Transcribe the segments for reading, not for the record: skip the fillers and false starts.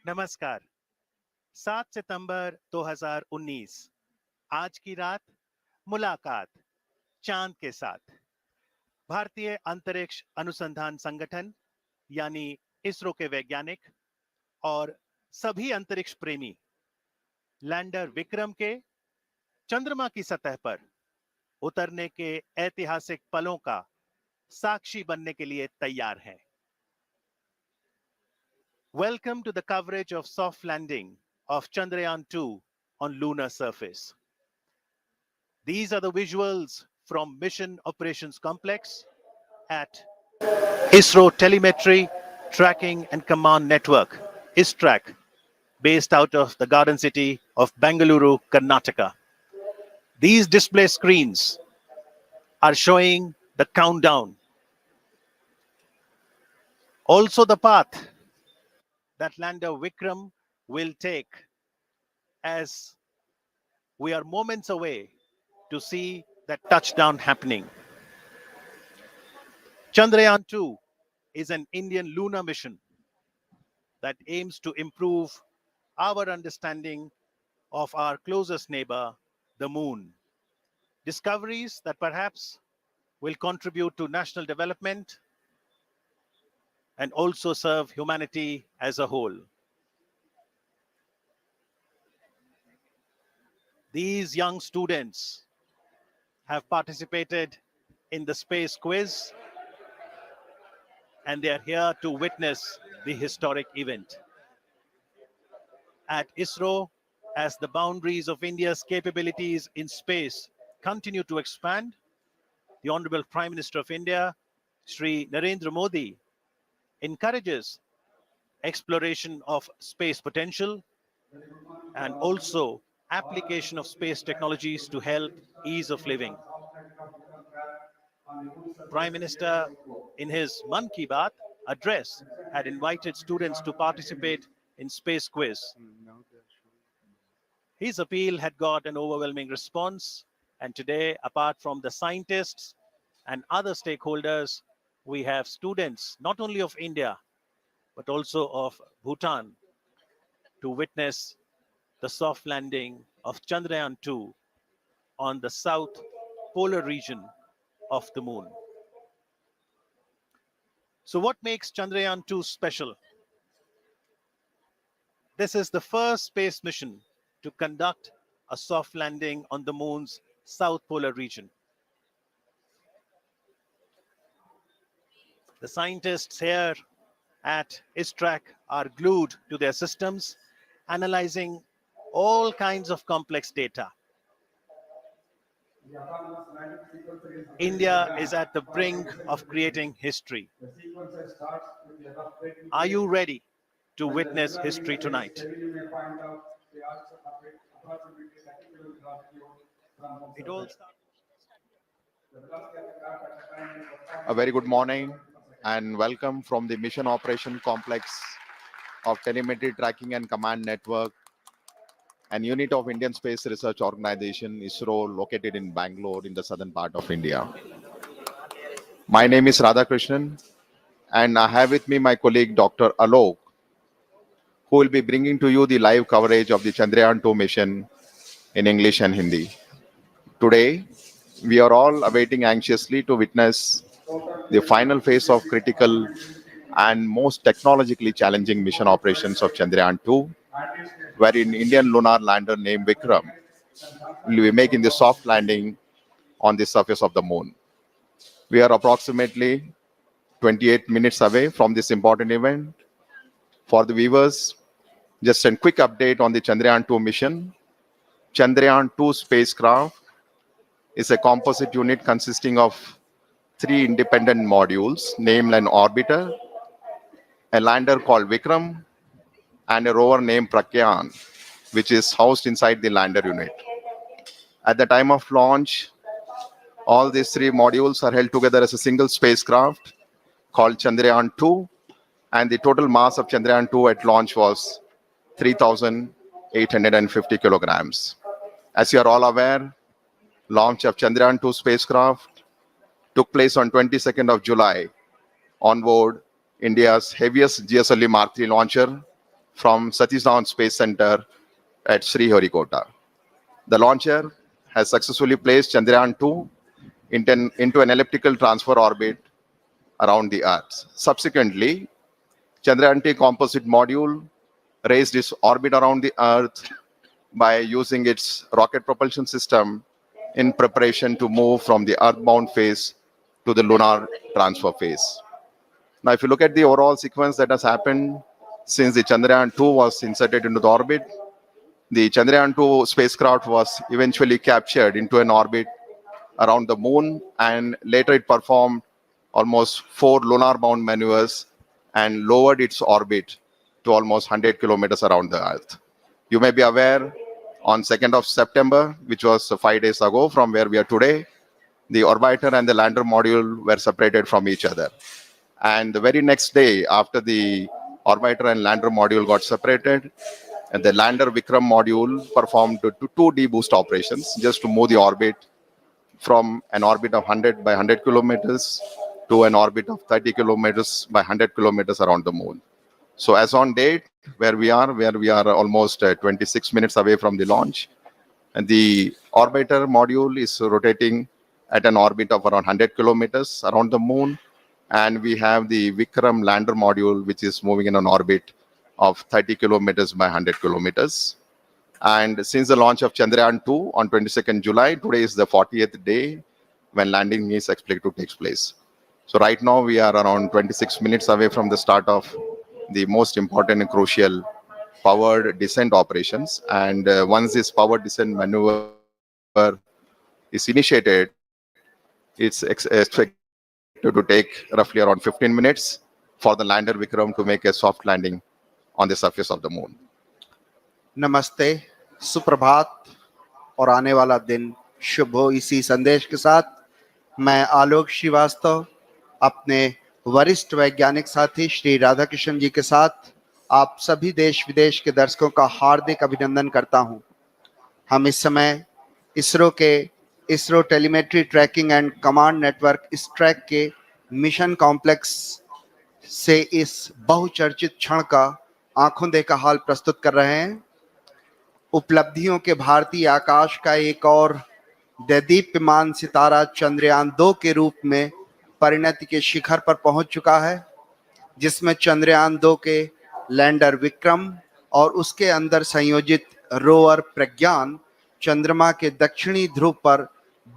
नमस्कार। 7 सितंबर 2019 आज की रात मुलाकात चांद के साथ। भारतीय अंतरिक्ष अनुसंधान संगठन यानी इसरो के वैज्ञानिक और सभी अंतरिक्ष प्रेमी लैंडर विक्रम के चंद्रमा की सतह पर उतरने के ऐतिहासिक पलों का साक्षी बनने के लिए तैयार हैं। Welcome to the coverage of soft landing of Chandrayaan 2 on lunar surface. These are the visuals from Mission Operations Complex at ISRO Telemetry Tracking and Command Network, ISTRAC, based out of the garden city of Bengaluru, Karnataka. These display screens are showing the countdown. Also the path that lander Vikram will take as we are moments away to see that touchdown happening. Chandrayaan 2 is an Indian lunar mission that aims to improve our understanding of our closest neighbor, the moon. Discoveries that perhaps will contribute to national development and also serve humanity as a whole. These young students have participated in the space quiz and they are here to witness the historic event. At ISRO, as the boundaries of India's capabilities in space continue to expand, the Honorable Prime Minister of India, Shri Narendra Modi, encourages exploration of space potential and also application of space technologies to help ease of living. Prime Minister, in his Man Ki Baat address, had invited students to participate in space quiz. His appeal had got an overwhelming response, and today, apart from the scientists and other stakeholders, we have students not only of India, but also of Bhutan to witness the soft landing of Chandrayaan 2 on the south polar region of the moon. So what makes Chandrayaan 2 special? This is the first space mission to conduct a soft landing on the moon's south polar region. The scientists here at ISTRAC are glued to their systems, analyzing all kinds of complex data. India is at the brink of creating history. Are you ready to witness history tonight? It all starts. A very good morning and welcome from the Mission Operation Complex of Telemetry Tracking and Command Network, an unit of Indian Space Research Organization, ISRO, located in Bangalore in the southern part of India. My name is Radhakrishnan and I have with me my colleague Dr. Alok, who will be bringing to you the live coverage of the Chandrayaan 2 mission in English and Hindi. Today, we are all awaiting anxiously to witness the final phase of critical and most technologically challenging mission operations of Chandrayaan 2, wherein Indian lunar lander named Vikram will be making the soft landing on the surface of the moon. We are approximately 28 minutes away from this important event. For the viewers, just a quick update on the Chandrayaan 2 mission. Chandrayaan 2 spacecraft is a composite unit consisting of 3 independent modules, named an orbiter, a lander called Vikram, and a rover named Pragyan, which is housed inside the lander unit. At the time of launch, all these 3 modules are held together as a single spacecraft called Chandrayaan 2, and the total mass of Chandrayaan 2 at launch was 3,850 kilograms. As you are all aware, launch of Chandrayaan 2 spacecraft took place on 22nd of July on board India's heaviest GSLV Mark III launcher, from Satish Dhawan Space Center at Sriharikota. The launcher has successfully placed Chandrayaan 2 into an elliptical transfer orbit around the Earth. Subsequently, Chandrayaan-3 composite module raised its orbit around the Earth by using its rocket propulsion system in preparation to move from the earthbound phase to the lunar transfer phase. Now, if you look at the overall sequence that has happened since the Chandrayaan-2 was inserted into the orbit, the Chandrayaan-2 spacecraft was eventually captured into an orbit around the moon, and later it performed almost 4 lunar-bound maneuvers and lowered its orbit to almost 100 kilometers around the Earth. You may be aware, on 2nd of September, which was 5 days ago from where we are today, the orbiter and the lander module were separated from each other. And the very next day, after the orbiter and lander module got separated, and the lander Vikram module performed two deboost operations just to move the orbit from an orbit of 100 by 100 kilometers to an orbit of 30 kilometers by 100 kilometers around the moon. So as on date, where we are almost 26 minutes away from the launch, and the orbiter module is rotating at an orbit of around 100 kilometers around the moon, and we have the Vikram Lander module, which is moving in an orbit of 30 kilometers by 100 kilometers. And since the launch of Chandrayaan-2 on 22nd July, today is the 40th day when landing is expected to take place. So right now we are around 26 minutes away from the start of the most important and crucial powered descent operations. And once this powered descent maneuver is initiated, it's expected to take roughly around 15 minutes for the lander Vikram to make a soft landing on the surface of the moon. नमस्ते, सुप्रभात और आने वाला दिन शुभ हो। इसी संदेश के साथ मैं आलोक श्रीवास्तव अपने वरिष्ठ वैज्ञानिक साथी श्री राधाकृष्ण जी के साथ आप सभी देश विदेश के दर्शकों का हार्दिक अभिनंदन करता हूं। हम इस समय ISRO telemetry tracking and command network इस ट्रैक के मिशन कॉम्प्लेक्स से इस बहुचर्चित क्षण का आंखों देखा हाल प्रस्तुत कर रहे हैं। उपलब्धियों के भारतीय आकाश का एक और दैदीप्यमान सितारा चंद्रयान 2 के रूप में परिणति के शिखर पर पहुंच चुका है, जिसमें चंद्रयान 2 के लैंडर विक्रम और उसके अंदर संयोजित रोवर प्रज्ञान चंद्रमा के दक्षिणी ध्रुव पर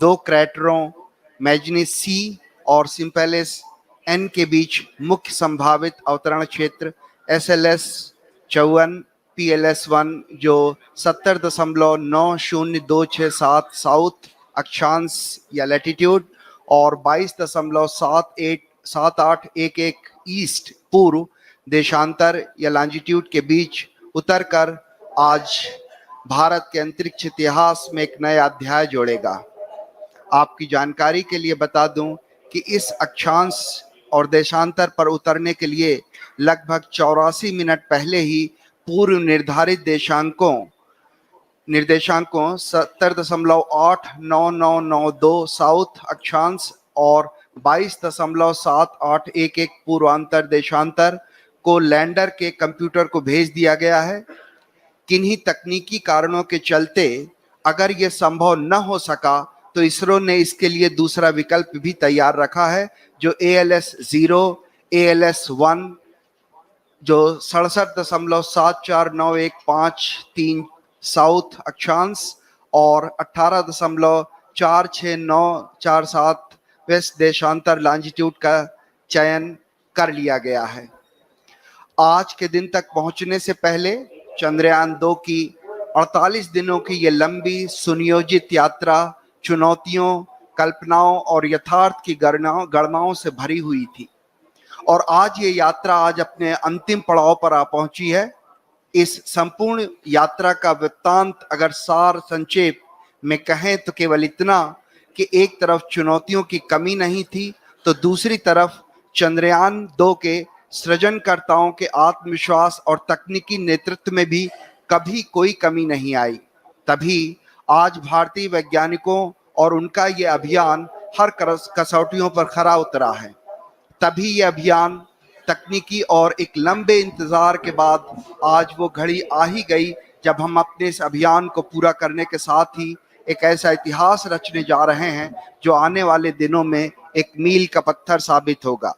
2 क्रैटरों मैग्नीस सी और सिम्पेलिस एन के बीच मुख्य संभावित अवतरण क्षेत्र SLS 54 PLS-1 जो 70.90267 साउथ अक्षांश या लैटिट्यूड और 22.7811 ईस्ट पूर्व देशांतर या लॉन्जिट्यूड के बीच उतरकर आज भारत के अंतरिक्ष इतिहास में एक नया अध्याय जोड़ेगा। आपकी जानकारी के लिए बता दूं कि इस अक्षांश और देशांतर पर उतरने के लिए लगभग 84 मिनट पहले ही पूर्व निर्धारित निर्देशांकों 70.89992 साउथ अक्षांश और 22.7811 पूर्वांतर देशांतर को लैंडर के कंप्यूटर को भेज दिया गया है। किन्हीं तकनीकी कारणों के चलते अगर यह संभव न हो सका तो इसरो ने इसके लिए दूसरा विकल्प भी तैयार रखा है, जो ALS-0 ALS-1 जो 67.74915 साउथ अक्षांश और 18.46947 वेस्ट देशांतर लॉन्जिट्यूड का चयन कर लिया गया है। आज के दिन तक पहुंचने से पहले चंद्रयान 2 की 48 दिनों की ये लंबी सुनियोजित यात्रा चुनौतियों, कल्पनाओं और यथार्थ की गणनाओं से भरी हुई थी और आज ये यात्रा अपने अंतिम पड़ाव पर आ पहुंची है। इस संपूर्ण यात्रा का वृत्तांत अगर सार संक्षेप में कहें तो केवल इतना कि एक तरफ चुनौतियों की कमी नहीं थी तो दूसरी तरफ चंद्रयान 2 के सृजनकर्ताओं के आत्मविश्वास और तकनीकी नेतृत्व में भी कभी कोई कमी नहीं आई। तभी आज भारतीय वैज्ञानिकों और उनका ये अभियान हर कसौटियों पर खरा उतरा है। तभी तकनीकी और एक लंबे इंतजार के बाद आज वो घड़ी आ ही गई जब हम अपने इस अभियान को पूरा करने के साथ ही एक ऐसा इतिहास रचने जा रहे हैं जो आने वाले दिनों में एक मील का पत्थर साबित होगा।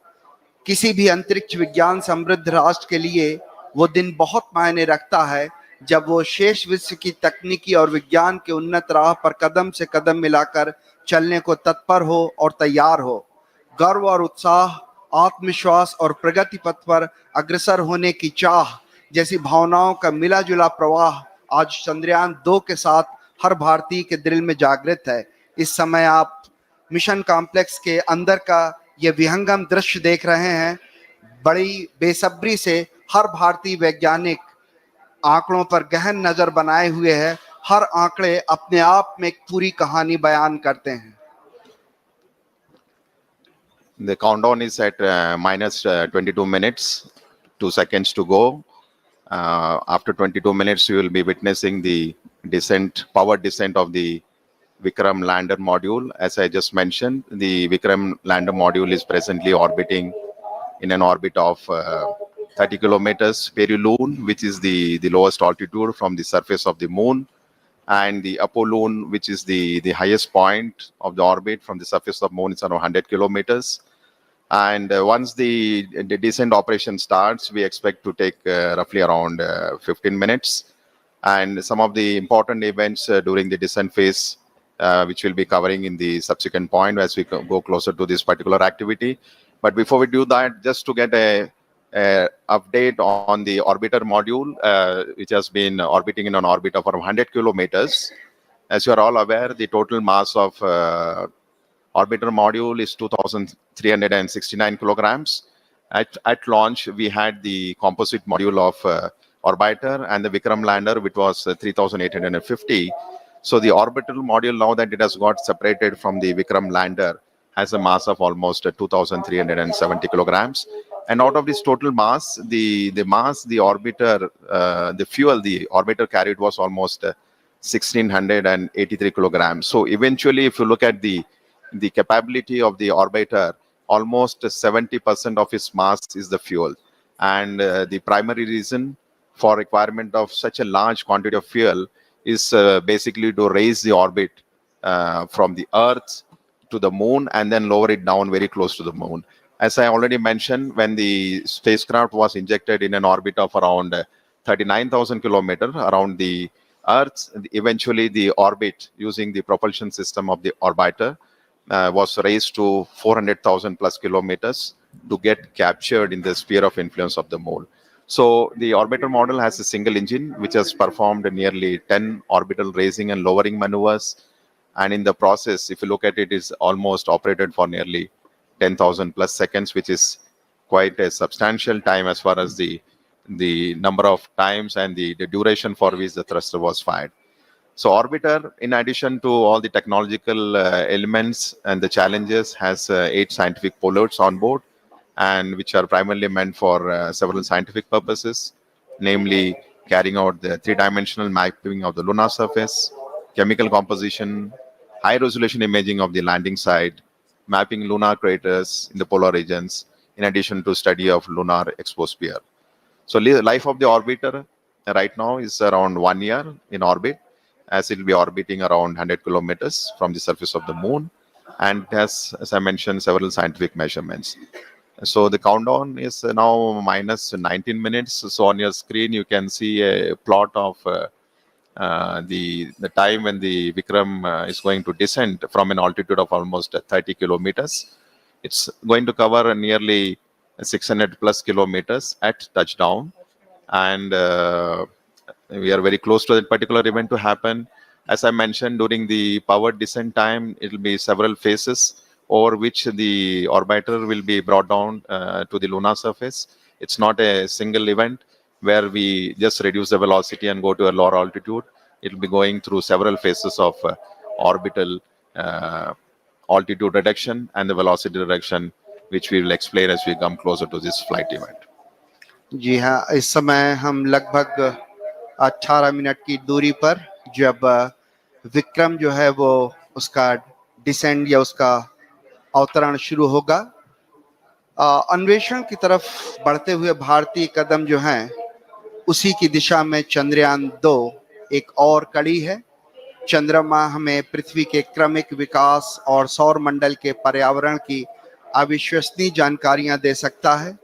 किसी भी अंतरिक्ष विज्ञान समृद्ध राष्ट्र के लिए वो दिन बहुत मायने रखता है जब वो शेष विश्व की तकनीकी और विज्ञान के उन्नत राह पर कदम से कदम मिलाकर चलने को तत्पर हो और तैयार हो। गर्व और उत्साह, आत्मविश्वास और प्रगति पथ पर अग्रसर होने की चाह जैसी भावनाओं का मिला जुला प्रवाह आज चंद्रयान 2 के साथ हर भारतीय के दिल में जागृत है। इस समय आप मिशन कॉम्प्लेक्स के अंदर का ये विहंगम दृश्य देख रहे हैं। बड़ी बेसब्री से हर भारतीय वैज्ञानिक आंकड़ों पर गहन नजर बनाए हुए है। हर आंकड़े अपने आप में एक पूरी कहानी बयान करते हैं। The countdown is at minus 22 minutes, 2 seconds to go. After 22 minutes, you will be witnessing the descent, power descent of the Vikram Lander module. As I just mentioned, the Vikram Lander module is presently orbiting in an orbit of 30 kilometers peri-Lune, which is the lowest altitude from the surface of the moon, and the Apollune, which is the highest point of the orbit from the surface of moon, is around 100 kilometers. And once the descent operation starts, we expect to take roughly around 15 minutes. And some of the important events during the descent phase, which we'll be covering in the subsequent point as we go closer to this particular activity. But before we do that, just to get a update on the orbiter module, which has been orbiting in an orbit of around 100 kilometers. As you are all aware, the total mass of orbiter module is 2,369 kilograms. At launch, we had the composite module of orbiter and the Vikram lander, which was 3,850. So the orbital module, now that it has got separated from the Vikram lander, has a mass of almost 2,370 kilograms. And out of this total mass, the orbiter, the fuel the orbiter carried was almost 1,683 kilograms. So eventually, if you look at the capability of the orbiter, almost 70% of its mass is the fuel. And the primary reason for requirement of such a large quantity of fuel is basically to raise the orbit from the Earth to the moon and then lower it down very close to the moon. As I already mentioned, when the spacecraft was injected in an orbit of around 39,000 kilometers around the Earth, eventually the orbit using the propulsion system of the orbiter was raised to 400,000 plus kilometers to get captured in the sphere of influence of the moon. So the orbiter model has a single engine which has performed nearly 10 orbital raising and lowering maneuvers. And in the process, if you look at it, is almost operated for nearly 10,000 plus seconds, which is quite a substantial time as far as the number of times and the duration for which the thruster was fired. So orbiter, in addition to all the technological elements and the challenges, has 8 scientific payloads on board, and which are primarily meant for several scientific purposes, namely carrying out the 3-dimensional mapping of the lunar surface, chemical composition, high-resolution imaging of the landing site, mapping lunar craters in the polar regions, in addition to study of lunar exosphere. So life of the orbiter right now is around 1 year in orbit, as it will be orbiting around 100 kilometers from the surface of the moon, and has, as I mentioned, several scientific measurements. So the countdown is now minus 19 minutes. So on your screen, you can see a plot of the time when the Vikram is going to descend from an altitude of almost 30 kilometers. It's going to cover nearly 600 plus kilometers at touchdown. And we are very close to that particular event to happen. As I mentioned, during the powered descent time, it will be several phases over which the orbiter will be brought down to the lunar surface. It's not a single event where we just reduce the velocity and go to a lower altitude. It will be going through several phases of orbital altitude reduction and the velocity reduction, which we will explain as we come closer to this flight event. जी हाँ, इस समय हम लगभग 18 minute की दूरी पर जब विक्रम जो है वो उसका डिसेंड या उसका अवतरण शुरू होगा, अन्वेषण की तरफ बढ़ते हुए भारतीय कदम जो हैं उसी की दिशा में चंद्रयान 2 एक और कड़ी है। चंद्रमा हमें पृथ्वी के क्रमिक विकास और सौर मंडल के पर्यावरण की अविश्वसनीय जानकारियां दे सकता है।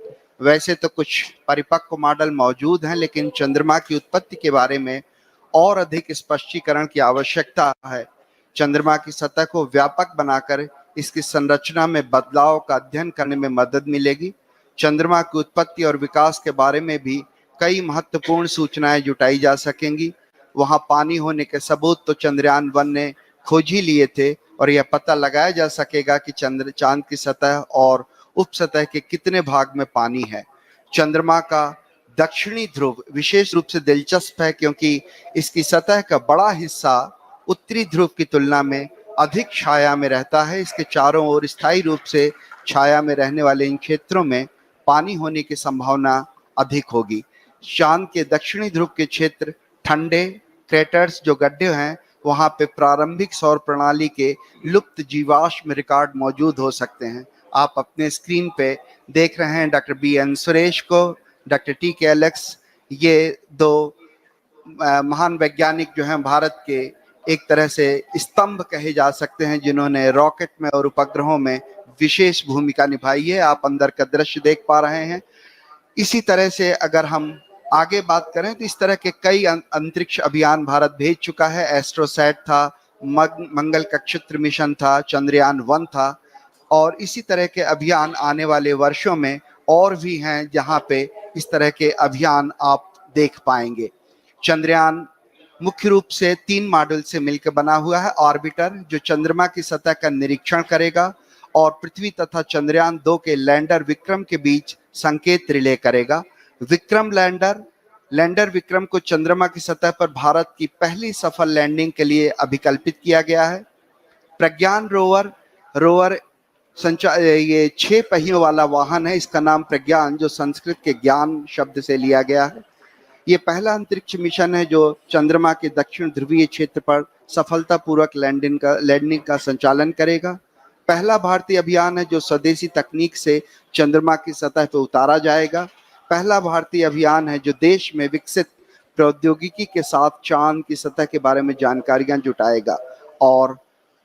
वैसे तो कुछ परिपक्व मॉडल मौजूद हैं, लेकिन चंद्रमा की उत्पत्ति के बारे में और अधिक स्पष्टीकरण की आवश्यकता है। चंद्रमा की सतह को व्यापक बनाकर इसकी संरचना में बदलाव का अध्ययन करने में मदद मिलेगी। चंद्रमा की उत्पत्ति और विकास के बारे में भी कई महत्वपूर्ण सूचनाएं जुटाई जा सकेंगी। वहां पानी होने के सबूत तो चंद्रयान 1 ने खोज ही लिए थे और यह पता लगाया जा सकेगा कि चांद की सतह और उपसतह के कितने भाग में पानी है। चंद्रमा का दक्षिणी ध्रुव विशेष रूप से दिलचस्प है, क्योंकि इसकी सतह का बड़ा हिस्सा उत्तरी ध्रुव की तुलना में अधिक छाया में रहता है। इसके चारों ओर स्थायी रूप से छाया में रहने वाले इन क्षेत्रों में पानी होने की संभावना अधिक होगी। चांद के दक्षिणी ध्रुव के क्षेत्र ठंडे क्रेटर्स जो गड्ढे हैं, वहां पे प्रारंभिक सौर प्रणाली के लुप्त जीवाश्म रिकॉर्ड मौजूद हो सकते हैं। आप अपने स्क्रीन पे देख रहे हैं डॉक्टर BN सुरेश को, डॉक्टर TK एलेक्स, ये दो महान वैज्ञानिक जो हैं भारत के एक तरह से स्तंभ कहे जा सकते हैं, जिन्होंने रॉकेट में और उपग्रहों में विशेष भूमिका निभाई है। आप अंदर का दृश्य देख पा रहे हैं। इसी तरह से अगर हम आगे बात करें तो इस तरह के कई अंतरिक्ष अभियान भारत भेज चुका है। एस्ट्रोसैट था, मंगल कक्षत्र मिशन था, चंद्रयान 1 था, और इसी तरह के अभियान आने वाले वर्षों में और भी हैं जहां पे इस तरह के अभियान आप देख पाएंगे। चंद्रयान मुख्य रूप से 3 मॉड्यूल से मिलकर बना हुआ है। ऑर्बिटर जो चंद्रमा की सतह का निरीक्षण करेगा और पृथ्वी तथा चंद्रयान 2 के लैंडर विक्रम के बीच संकेत रिले करेगा। विक्रम लैंडर विक्रम को चंद्रमा की सतह पर भारत की पहली सफल लैंडिंग के लिए अभिकल्पित किया गया है। प्रज्ञान रोवर ये 6 पहियों वाला वाहन है। इसका नाम प्रज्ञान, जो संस्कृत के ज्ञान शब्द से लिया गया है। ये पहला अंतरिक्ष मिशन है जो चंद्रमा के दक्षिण ध्रुवीय क्षेत्र पर सफलतापूर्वक लैंडिंग का संचालन करेगा। पहला भारतीय अभियान है जो स्वदेशी तकनीक से चंद्रमा की सतह पर उतारा जाएगा। पहला भारतीय अभियान है जो देश में विकसित प्रौद्योगिकी के साथ चांद की सतह के बारे में जानकारियां जुटाएगा। और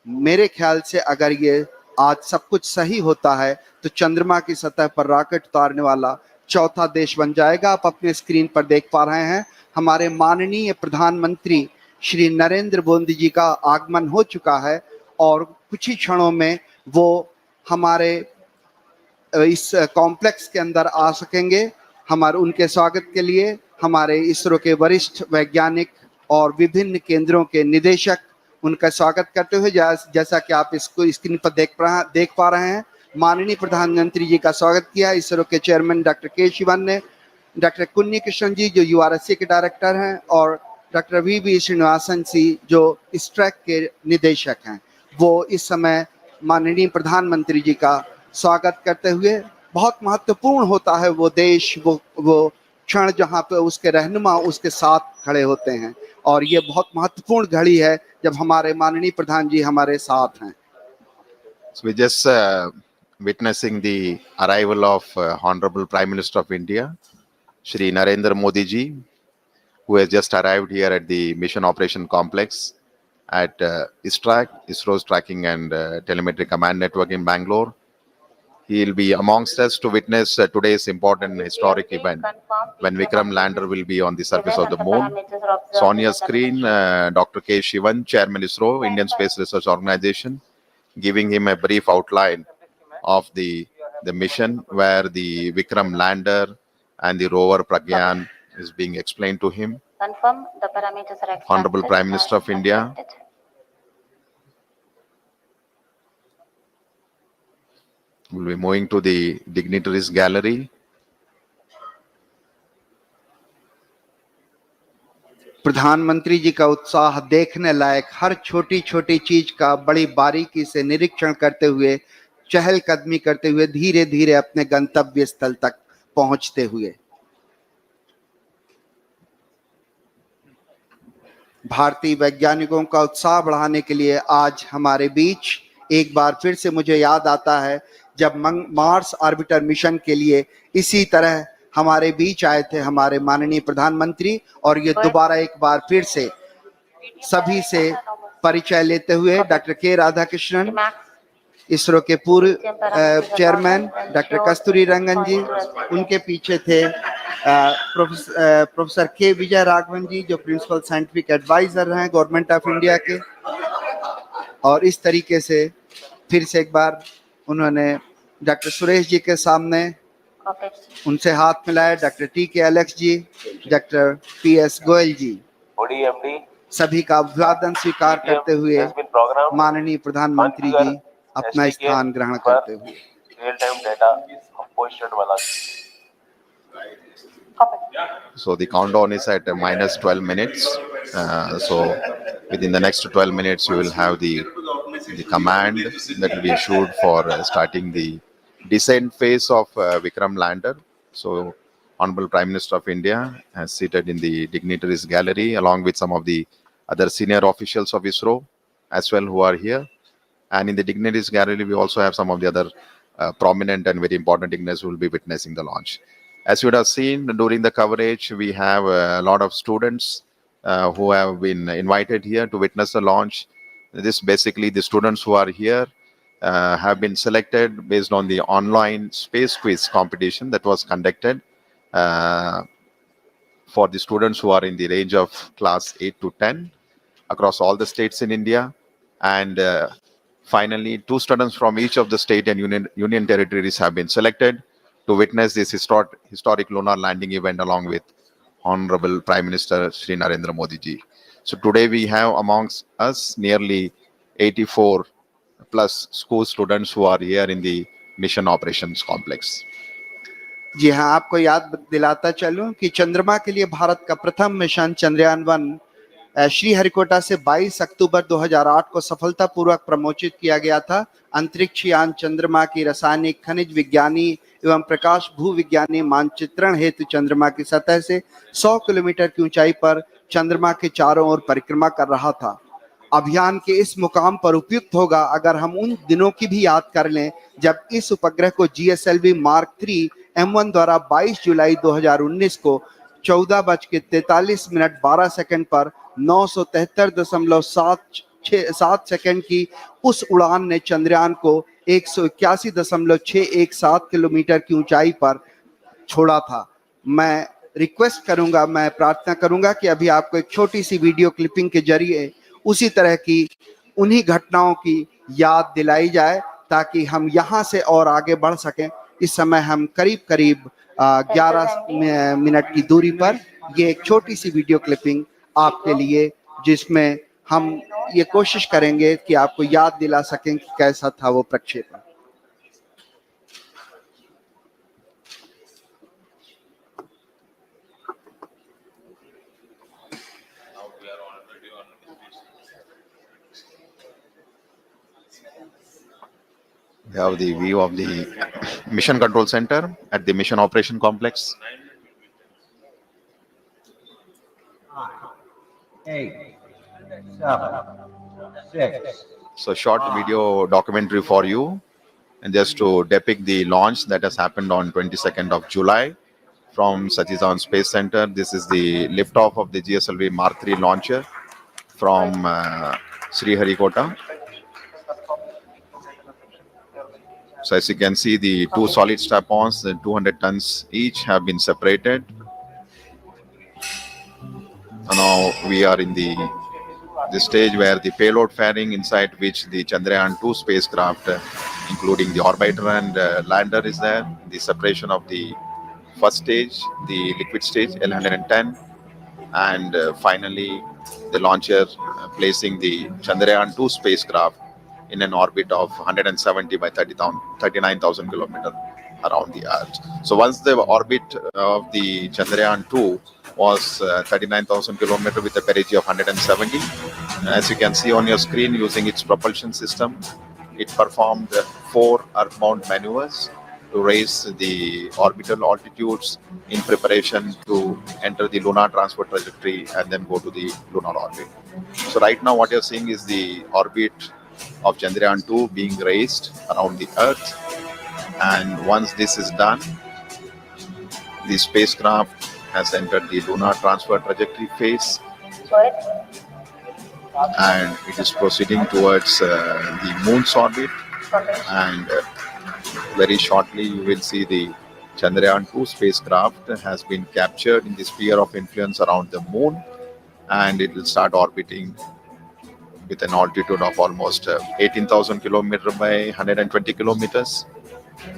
मेरे ख्याल से अगर ये आज सब कुछ सही होता है तो चंद्रमा की सतह पर रॉकेट उतारने वाला चौथा देश बन जाएगा। आप अपने स्क्रीन पर देख पा रहे हैं हमारे माननीय प्रधानमंत्री श्री नरेंद्र मोदी जी का आगमन हो चुका है और कुछ ही क्षणों में वो हमारे इस कॉम्प्लेक्स के अंदर आ सकेंगे। हमारे उनके स्वागत के लिए हमारे इसरो के वरिष्ठ वैज्ञानिक और विभिन्न केंद्रों के निदेशक उनका स्वागत करते हुए जैसा कि आप इसको स्क्रीन पर देख पा रहे हैं, माननीय प्रधानमंत्री जी का स्वागत किया। इसरो के चेयरमैन डॉक्टर के शिवन ने, डॉक्टर कुन्नी कृष्णन जी जो URSC के डायरेक्टर हैं, और डॉक्टर VV श्रीनिवासन जी जो इस ट्रैक के निदेशक हैं, वो इस समय माननीय प्रधानमंत्री जी का स्वागत करते हुए, बहुत महत्वपूर्ण होता है वो देश, वो क्षण जहाँ पे उसके रहनुमा उसके साथ खड़े होते हैं, और ये बहुत महत्वपूर्ण घड़ी है जब हमारे माननीय प्रधान जी हमारे साथ हैं। So we just witnessing the arrival of Honorable Prime Minister of India, Shri Narendra Modi ji, who has just arrived here at the Mission Operation Complex at ISRO's Tracking and Telemetry Command Network in Bangalore. He will be amongst us to witness today's important historic event when Vikram Lander will be on the surface of the moon. So on your screen, Dr. K. Shivan, Chairman ISRO, Indian Space Research Organization, giving him a brief outline of the mission, where the Vikram Lander and the rover Pragyan is being explained to him. Confirm the parameters are accepted. Honorable Prime Minister of India. We'll be moving to the dignitaries gallery. प्रधानमंत्री जी का उत्साह देखने लायक, हर छोटी छोटी चीज का बड़ी बारीकी से निरीक्षण करते हुए, चहलकदमी करते हुए धीरे धीरे अपने गंतव्य स्थल तक पहुंचते हुए। भारतीय वैज्ञानिकों का उत्साह बढ़ाने के लिए आज हमारे बीच एक बार फिर से मुझे याद आता है जब मार्स ऑर्बिटर मिशन के लिए इसी तरह हमारे बीच आए थे हमारे माननीय प्रधानमंत्री, और ये दोबारा एक बार फिर से सभी से परिचय लेते हुए डॉक्टर के राधाकृष्णन, इसरो के पूर्व चेयरमैन डॉक्टर कस्तूरी रंगन जी, उनके पीछे थे प्रोफेसर के विजय राघवन जी जो प्रिंसिपल साइंटिफिक एडवाइजर हैं गवर्नमेंट ऑफ इंडिया के, और इस तरीके से फिर से एक बार उन्होंने डॉक्टर सुरेश जी के सामने उनसे हाथ मिलाए, डॉक्टर टी के एलेक्स जी, डॉक्टर पी एस गोयल जी, सभी का अभिवादन स्वीकार करते हुए माननीय प्रधानमंत्री जी अपना स्थान ग्रहण करते हुए। So the countdown is at minus 12 minutes. So within the next 12 minutes, you will have the command that will be issued for starting the descent phase of Vikram Lander. So Honorable Prime Minister of India has seated in the dignitaries gallery along with some of the other senior officials of ISRO as well who are here. And in the dignitaries gallery, we also have some of the other prominent and very important dignitaries who will be witnessing the launch. As you would have seen during the coverage, we have a lot of students who have been invited here to witness the launch. This basically the students who are here have been selected based on the online space quiz competition that was conducted for the students who are in the range of class 8 to 10 across all the states in India. And finally, 2 students from each of the state and union territories have been selected to witness this historic lunar landing event along with Honorable Prime Minister Shri Narendra Modi ji. So today we have amongst us nearly 84 plus school students who are here in the Mission Operations Complex. जी हाँ, आपको याद दिलाता चलूं कि चंद्रमा के लिए भारत का प्रथम मिशन चंद्रयान 1 श्रीहरिकोटा से 22 अक्टूबर 2008 को सफलतापूर्वक प्रमोचित किया गया था। अंतरिक्ष यान चंद्रमा की रासायनिक, खनिज विज्ञानी एवं प्रकाश भूविज्ञानी मानचित्रण हेतु चंद्रमा की सतह से 100 किलोमीटर की ऊंचाई पर चंद्रमा के चारों ओर परिक्रमा कर रहा था। अभियान के इस मुकाम पर उपयुक्त होगा अगर हम उन दिनों की भी याद कर लें जब इस उपग्रह को GSLV Mark 3 M1 द्वारा 22 जुलाई 2019 को 14:43 पर 973.7 सेकंड की उस उड़ान ने चंद्रयान को 181.617 किलोमीटर की ऊंचाई पर छोड़ा था। मैं प्रार्थना करूंगा कि अभी आपको एक छोटी सी वीडियो क्लिपिंग के जरिए उसी तरह की उन्हीं घटनाओं की याद दिलाई जाए ताकि हम यहां से और आगे बढ़ सकें। इस समय हम करीब 11 मिनट की दूरी पर ये एक छोटी सी वीडियो क्लिपिंग आपके लिए, जिसमें हम ये कोशिश करेंगे कि आपको याद दिला सकें कि कैसा था वो प्रक्षेपण। We have the view of the Mission Control Center at the Mission Operation Complex. 8, 7, 6. So short video documentary for you, and just to depict the launch that has happened on 22nd of July from Satish Dhawan Space Center. This is the liftoff of the GSLV Mark 3 launcher from Sriharikota. So as you can see, the 2 solid strap-ons, 200 tons each, have been separated. And now we are in the stage where the payload fairing, inside which the Chandrayaan 2 spacecraft, including the orbiter and lander, is there. The separation of the first stage, the liquid stage L110, and finally the launcher placing the Chandrayaan 2 spacecraft in an orbit of 170 by 39,000 kilometers around the Earth. So once the orbit of the Chandrayaan 2 was 39,000 kilometers with a perigee of 170, as you can see on your screen, using its propulsion system, it performed 4 earthbound maneuvers to raise the orbital altitudes in preparation to enter the lunar transfer trajectory and then go to the lunar orbit. So right now what you're seeing is the orbit of Chandrayaan 2 being raised around the Earth, And once this is done, the spacecraft has entered the lunar transfer trajectory phase, and it is proceeding towards the moon's orbit. And very shortly you will see the Chandrayaan 2 spacecraft has been captured in the sphere of influence around the moon, and it will start orbiting with an altitude of almost 18,000 kilometers by 120 kilometers.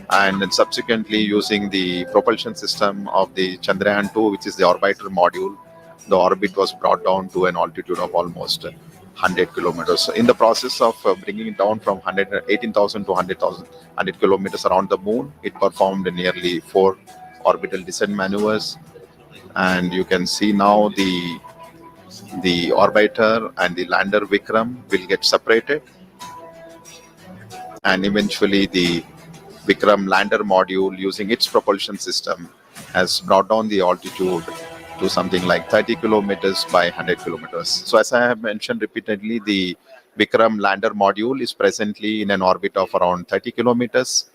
And then subsequently, using the propulsion system of the Chandrayaan 2, which is the orbiter module, the orbit was brought down to an altitude of almost 100 kilometers. So in the process of bringing it down from 18,000 to 100 kilometers around the moon, it performed nearly 4 orbital descent maneuvers. And you can see now the orbiter and the lander Vikram will get separated, and eventually the Vikram Lander module, using its propulsion system, has brought down the altitude to something like 30 kilometers by 100 kilometers. So as I have mentioned repeatedly, the Vikram Lander module is presently in an orbit of around 30 kilometers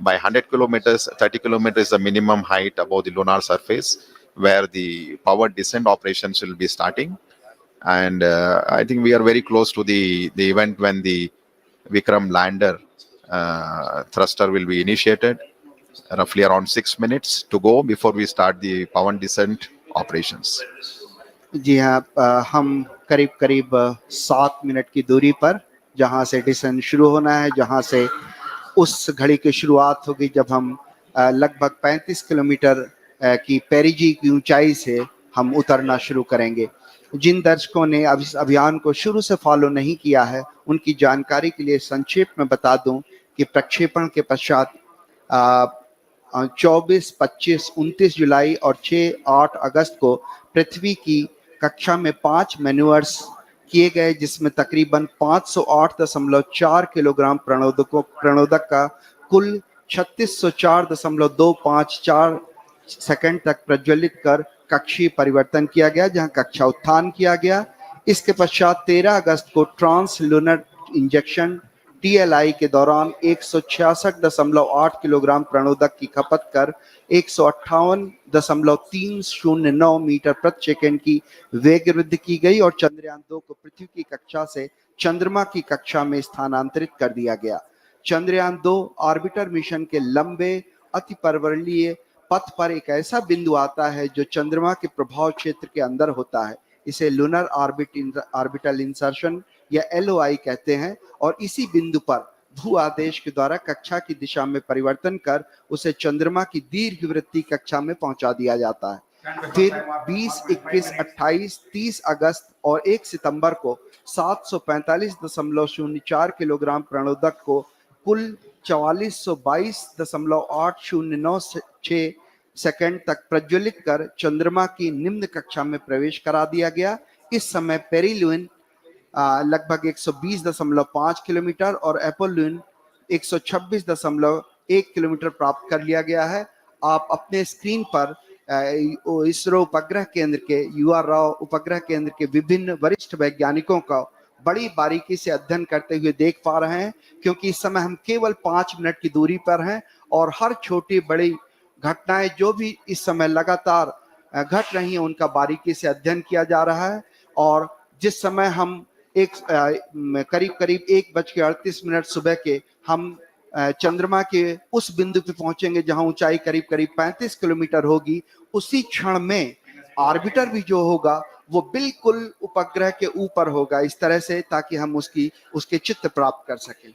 by 100 kilometers. 30 kilometers is the minimum height above the lunar surface, where the powered descent operations will be starting. And I think we are very close to the event when the Vikram Lander thruster will be initiated. Roughly around 6 minutes to go before we start the power descent operations. जी हाँ, हम करीब करीब 7 minute की दूरी पर जहाँ से decent शुरू होना है, जहाँ से उस घड़ी की शुरुआत होगी जब हम लगभग 35 किलोमीटर की पेरिजी की ऊंचाई से हम उतरना शुरू करेंगे। जिन दर्शकों ने अब इस अभियान को शुरू से फॉलो नहीं किया है, उनकी जानकारी के लिए संक्षेप में बता दूं कि प्रक्षेपण के पश्चात 24, 25, 29 जुलाई और 6-8 अगस्त को पृथ्वी की कक्षा में 5 मैन्यूअर्स किए गए, जिसमें तकरीबन 508.4 किलोग्राम प्रणोदक का कुल 3604.254 सेकंड तक प्रज्वलित कर कक्षीय परिवर्तन किया गया, जहां कक्षा उत्थान किया गया। इसके पश्चात 13 अगस्त को ट्रांस लूनर इंजेक्शन TLI के दौरान 166.8 किलोग्राम प्रणोदक की खपत कर 158.309 मीटर प्रति सेकंड की वेग वृद्धि की गई और चंद्रयान 2 को पृथ्वी की कक्षा से चंद्रमा की कक्षा में स्थानांतरित कर दिया गया। चंद्रयान 2 ऑर्बिटर मिशन के लंबे अतिपर्वणीय पथ पर एक ऐसा बिंदु आता है जो चंद्रमा के प्रभाव क्षेत्र के अंदर होता है। इसे लूनर ऑर्बिटल इंसर्शन या LOI कहते हैं और इसी बिंदु पर भू आदेश के द्वारा कक्षा की दिशा में परिवर्तन कर उसे चंद्रमा की दीर्घवृत्तीय कक्षा में पहुंचा दिया जाता है। फिर 20, 21, 28, 30 अगस्त और 1 सितंबर को 745.04 किलोग्राम प्रणोदक को कुल 4422.809 सेकंड तक प्रज्वलित कर चंद्रमा की निम्न कक्षा में प्रवेश करा दिया गया। इस समय पेरिलुइन लगभग 120.5 किलोमीटर और एपोलुइन 126.1 किलोमीटर प्राप्त कर लिया गया है। आप अपने स्क्रीन पर इसरो उपग्रह केंद्र के UR राव उपग्रह केंद्र के विभिन्न वरिष्ठ वैज्ञानिकों का बड़ी बारीकी से अध्ययन करते हुए देख पा रहे हैं, क्योंकि इस समय हम केवल 5 मिनट की दूरी पर हैं और हर छोटी बड़ी घटनाएं जो भी इस समय लगातार घट रही हैं उनका बारीकी से अध्ययन किया जा रहा है। और जिस समय हम करीब 1:38 सुबह के हम चंद्रमा के उस बिंदु पे पहुंचेंगे जहां ऊंचाई करीब 35 किलोमीटर होगी, उसी क्षण में ऑर्बिटर भी जो होगा वो बिल्कुल उपग्रह के ऊपर होगा, इस तरह से ताकि हम उसके चित्र प्राप्त कर सकें।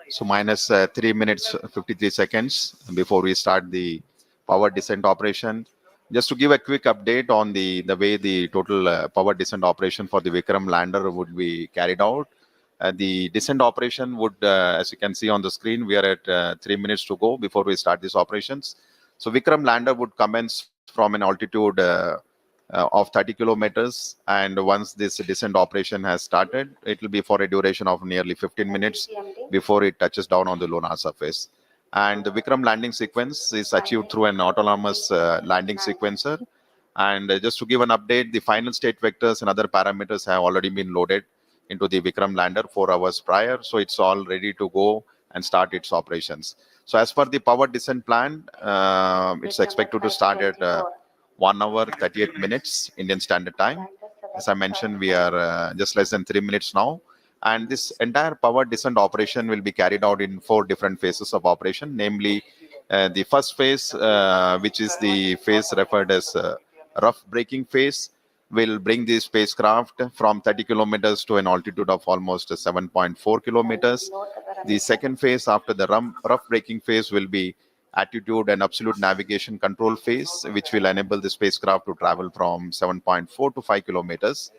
So minus 3 minutes 53 seconds before we start the power descent operation. Just to give a quick update on the way the total power descent operation for the Vikram lander would be carried out. The descent operation would, as you can see on the screen, we are at 3 minutes to go before we start these operations. So Vikram lander would commence from an altitude of 30 kilometers, and once this descent operation has started, it will be for a duration of nearly 15 minutes before it touches down on the lunar surface. And the Vikram landing sequence is achieved through an autonomous landing sequencer. And just to give an update, the final state vectors and other parameters have already been loaded into the Vikram lander 4 hours prior, so it's all ready to go and start its operations. So as per the power descent plan, it's expected to start at 1 hour 38 minutes Indian Standard Time. As I mentioned, we are just less than 3 minutes now. And this entire power descent operation will be carried out in 4 different phases of operation, namely the first phase, which is the phase referred as rough braking phase, will bring the spacecraft from 30 kilometers to an altitude of almost 7.4 kilometers. The second phase after the rough braking phase will be attitude and absolute navigation control phase, which will enable the spacecraft to travel from 7.4 to 5 kilometers.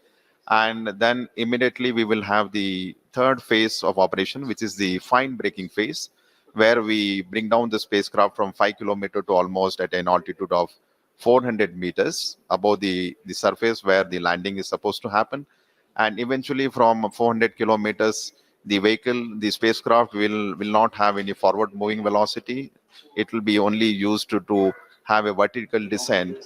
And then immediately we will have the third phase of operation, which is the fine braking phase, where we bring down the spacecraft from 5 kilometers to almost at an altitude of 400 meters above the surface where the landing is supposed to happen. And eventually from 400 kilometers, the spacecraft will not have any forward moving velocity. It will be only used to have a vertical descent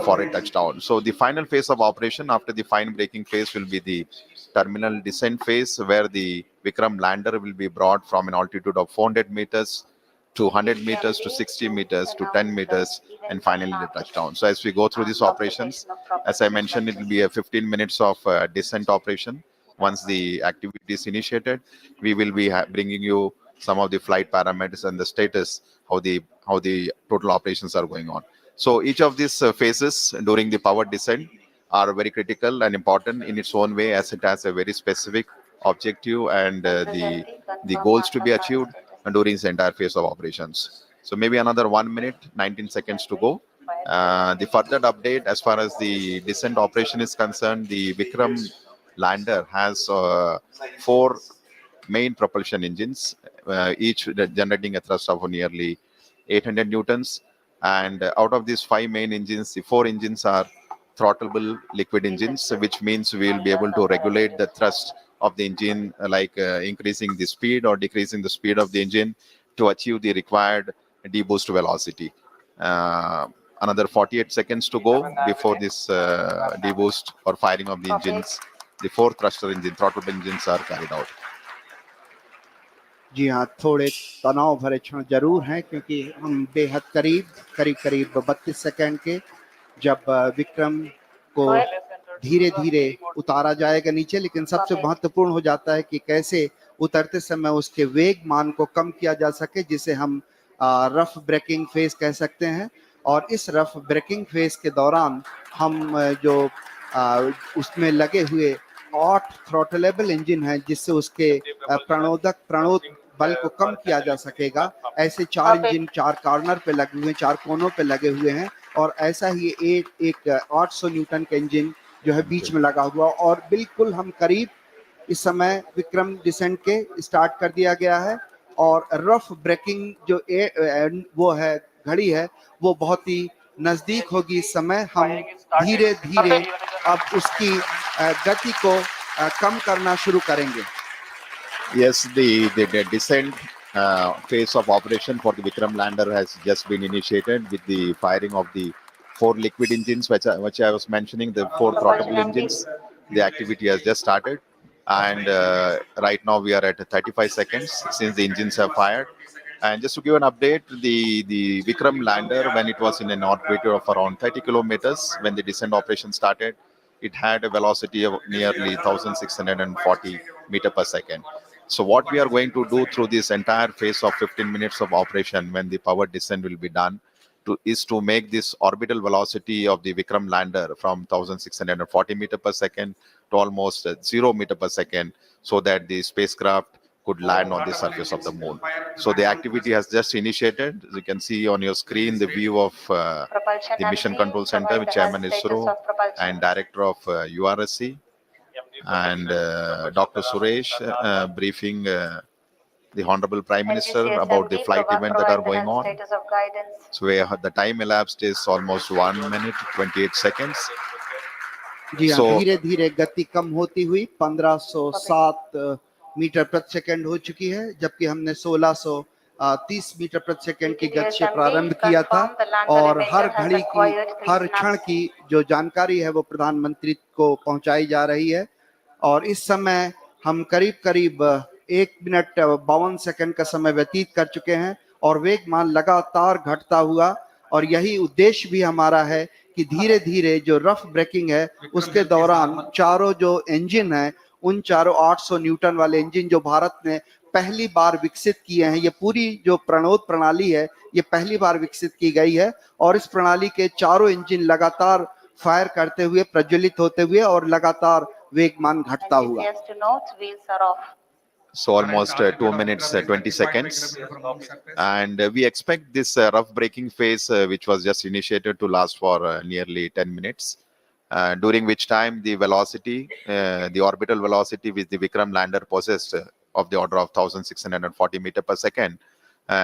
for a touchdown. So the final phase of operation after the fine braking phase will be the terminal descent phase, where the Vikram Lander will be brought from an altitude of 400 meters to 100 meters to 60 meters to 10 meters and finally the touchdown. So as we go through these operations, as I mentioned, it will be a 15 minutes of descent operation. Once the activity is initiated, we will be bringing you some of the flight parameters and the status, how the total operations are going on. So each of these phases during the power descent are very critical and important in its own way, as it has a very specific objective and the goals to be achieved during the entire phase of operations. So maybe another 1 minute, 19 seconds to go. The further update as far as the descent operation is concerned, the Vikram Lander has 4 main propulsion engines, each generating a thrust of nearly 800 newtons. And out of these 5 main engines, the 4 engines are throttleable liquid engines, which means we will be able to regulate the thrust of the engine, like increasing the speed or decreasing the speed of the engine to achieve the required deboost velocity. Another 48 seconds to go before this deboost or firing of the engines. The 4 thruster engine, throttle engines are carried out. जी हाँ, थोड़े तनाव भरे क्षण जरूर हैं, क्योंकि हम बेहद करीब 32 सेकंड के, जब विक्रम को धीरे धीरे उतारा जाएगा नीचे, लेकिन सबसे महत्वपूर्ण हो जाता है कि कैसे उतरते समय उसके वेग मान को कम किया जा सके, जिसे हम रफ ब्रेकिंग फेज कह सकते हैं। और इस रफ ब्रेकिंग फेज के दौरान हम जो उसमें लगे हुए 8 थ्रॉटलेबल इंजन हैं, जिससे उसके प्रणोद बल को कम किया जा सकेगा। ऐसे 4 इंजन 4 कॉर्नर पे लगे हुए हैं, 4 कोनों पे लगे हुए हैं, और ऐसा ही एक 800 न्यूटन का इंजन जो है बीच में लगा हुआ। और बिल्कुल हम करीब इस समय विक्रम डिसेंट के स्टार्ट कर दिया गया है, और रफ ब्रेकिंग जो वो है घड़ी है, वो बहुत ही नजदीक होगी। इस समय हम धीरे धीरे अब उसकी गति को कम करना शुरू करेंगे। Yes, the descent phase of operation for the Vikram Lander has just been initiated with the firing of the 4 liquid engines, which I was mentioning, the 4 throttleable engines. The activity has just started, and right now we are at 35 seconds since the engines have fired. And just to give an update, the Vikram Lander, when it was in an orbit of around 30 kilometers, when the descent operation started, it had a velocity of nearly 1,640 meter per second. So what we are going to do through this entire phase of 15 minutes of operation, when the power descent will be done, is to make this orbital velocity of the Vikram Lander from 1,640 meter per second to almost 0 meter per second, so that the spacecraft could land on the surface of the moon. So the activity has just initiated. As you can see on your screen the view of the Mission Control Center, with Chairman ISRO and Director of URSC, and Dr. Suresh briefing the Honorable Prime Minister about the flight event that are going on. So the time elapsed is almost 1 minute 28 seconds. जी हाँ, धीरे धीरे गति कम होती हुई 1507 metre प्रति second हो चुकी है, जबकि हमने 1630 मीटर प्रति सेकंड की गति से प्रारंभ किया था। और हर घड़ी की, हर क्षण की जो जानकारी है वो प्रधानमंत्री को पहुंचाई जा रही है। और इस समय हम करीब 1 मिनट 52 सेकंड का समय व्यतीत कर चुके हैं और वेगमान लगातार घटता हुआ, और यही उद्देश्य भी हमारा है कि धीरे धीरे जो रफ ब्रेकिंग है उसके दौरान चारों जो इंजन है, उन चारों 800 न्यूटन वाले इंजन जो भारत ने पहली बार विकसित किए हैं, ये पूरी जो प्रणोद प्रणाली है ये पहली बार विकसित की गई है, और इस प्रणाली के चारों इंजन लगातार फायर करते हुए, प्रज्वलित होते हुए और लगातार वेगमान घटता And हुआ। easiest to note, wheels are off. So almost 2 minutes 20 seconds, and we expect this rough braking phase, which was just initiated, to last for nearly 10 minutes, during which time the velocity, the orbital velocity which the Vikram lander possessed, of the order of 1640 meter per second,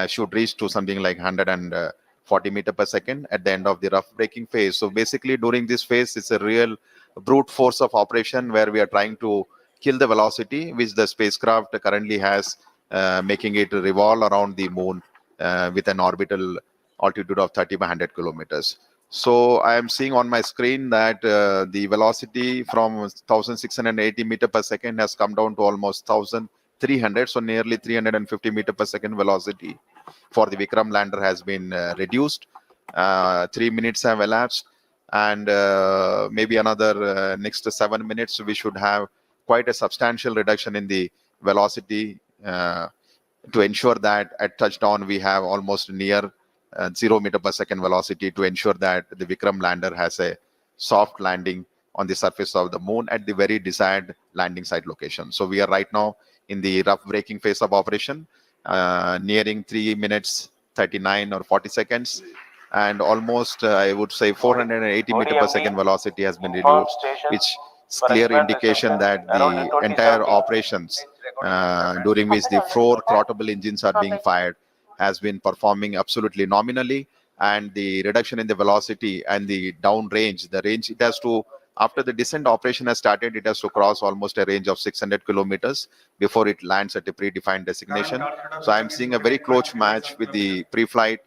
should reach to something like 140 meter per second at the end of the rough braking phase. So basically during this phase, it's a real brute force of operation where we are trying to kill the velocity which the spacecraft currently has, making it revolve around the moon with an orbital altitude of 30 by 100 kilometers. So I am seeing on my screen that the velocity from 1680 meter per second has come down to almost 1300, so nearly 350 meter per second velocity for the Vikram lander has been reduced. 3 minutes have elapsed, and maybe another next 7 minutes we should have quite a substantial reduction in the velocity, to ensure that at touchdown we have almost near 0 meter per second velocity, to ensure that the Vikram lander has a soft landing on the surface of the moon at the very desired landing site location. So we are right now in the rough braking phase of operation, nearing 3 minutes 39 or 40 seconds, and almost I would say 480 meter per second velocity has been reduced, which is clear indication that the entire operations, during which the 4 throttleable engines are being fired, has been performing absolutely nominally, and the reduction in the velocity and the down range, the range it has to, after the descent operation has started, it has to cross almost a range of 600 kilometers before it lands at a predefined destination. So I'm seeing a very close match with the pre-flight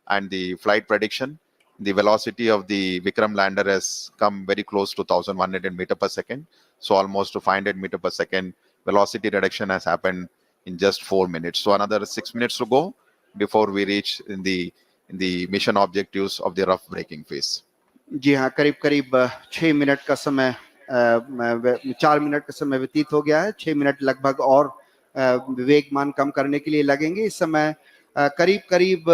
and the flight prediction. The velocity of the Vikram lander has come very close to 1100 meter per second. So almost to 500 meter per second velocity reduction has happened in just 4 minutes. So another 6 minutes to go before we reach in the mission objectives of the rough braking phase. जी हाँ, करीब करीब 6 minute का समय, 4 minute का समय व्यतीत हो गया है। 6 मिनट लगभग और वेगमान कम करने के लिए लगेंगे। इस समय करीब करीब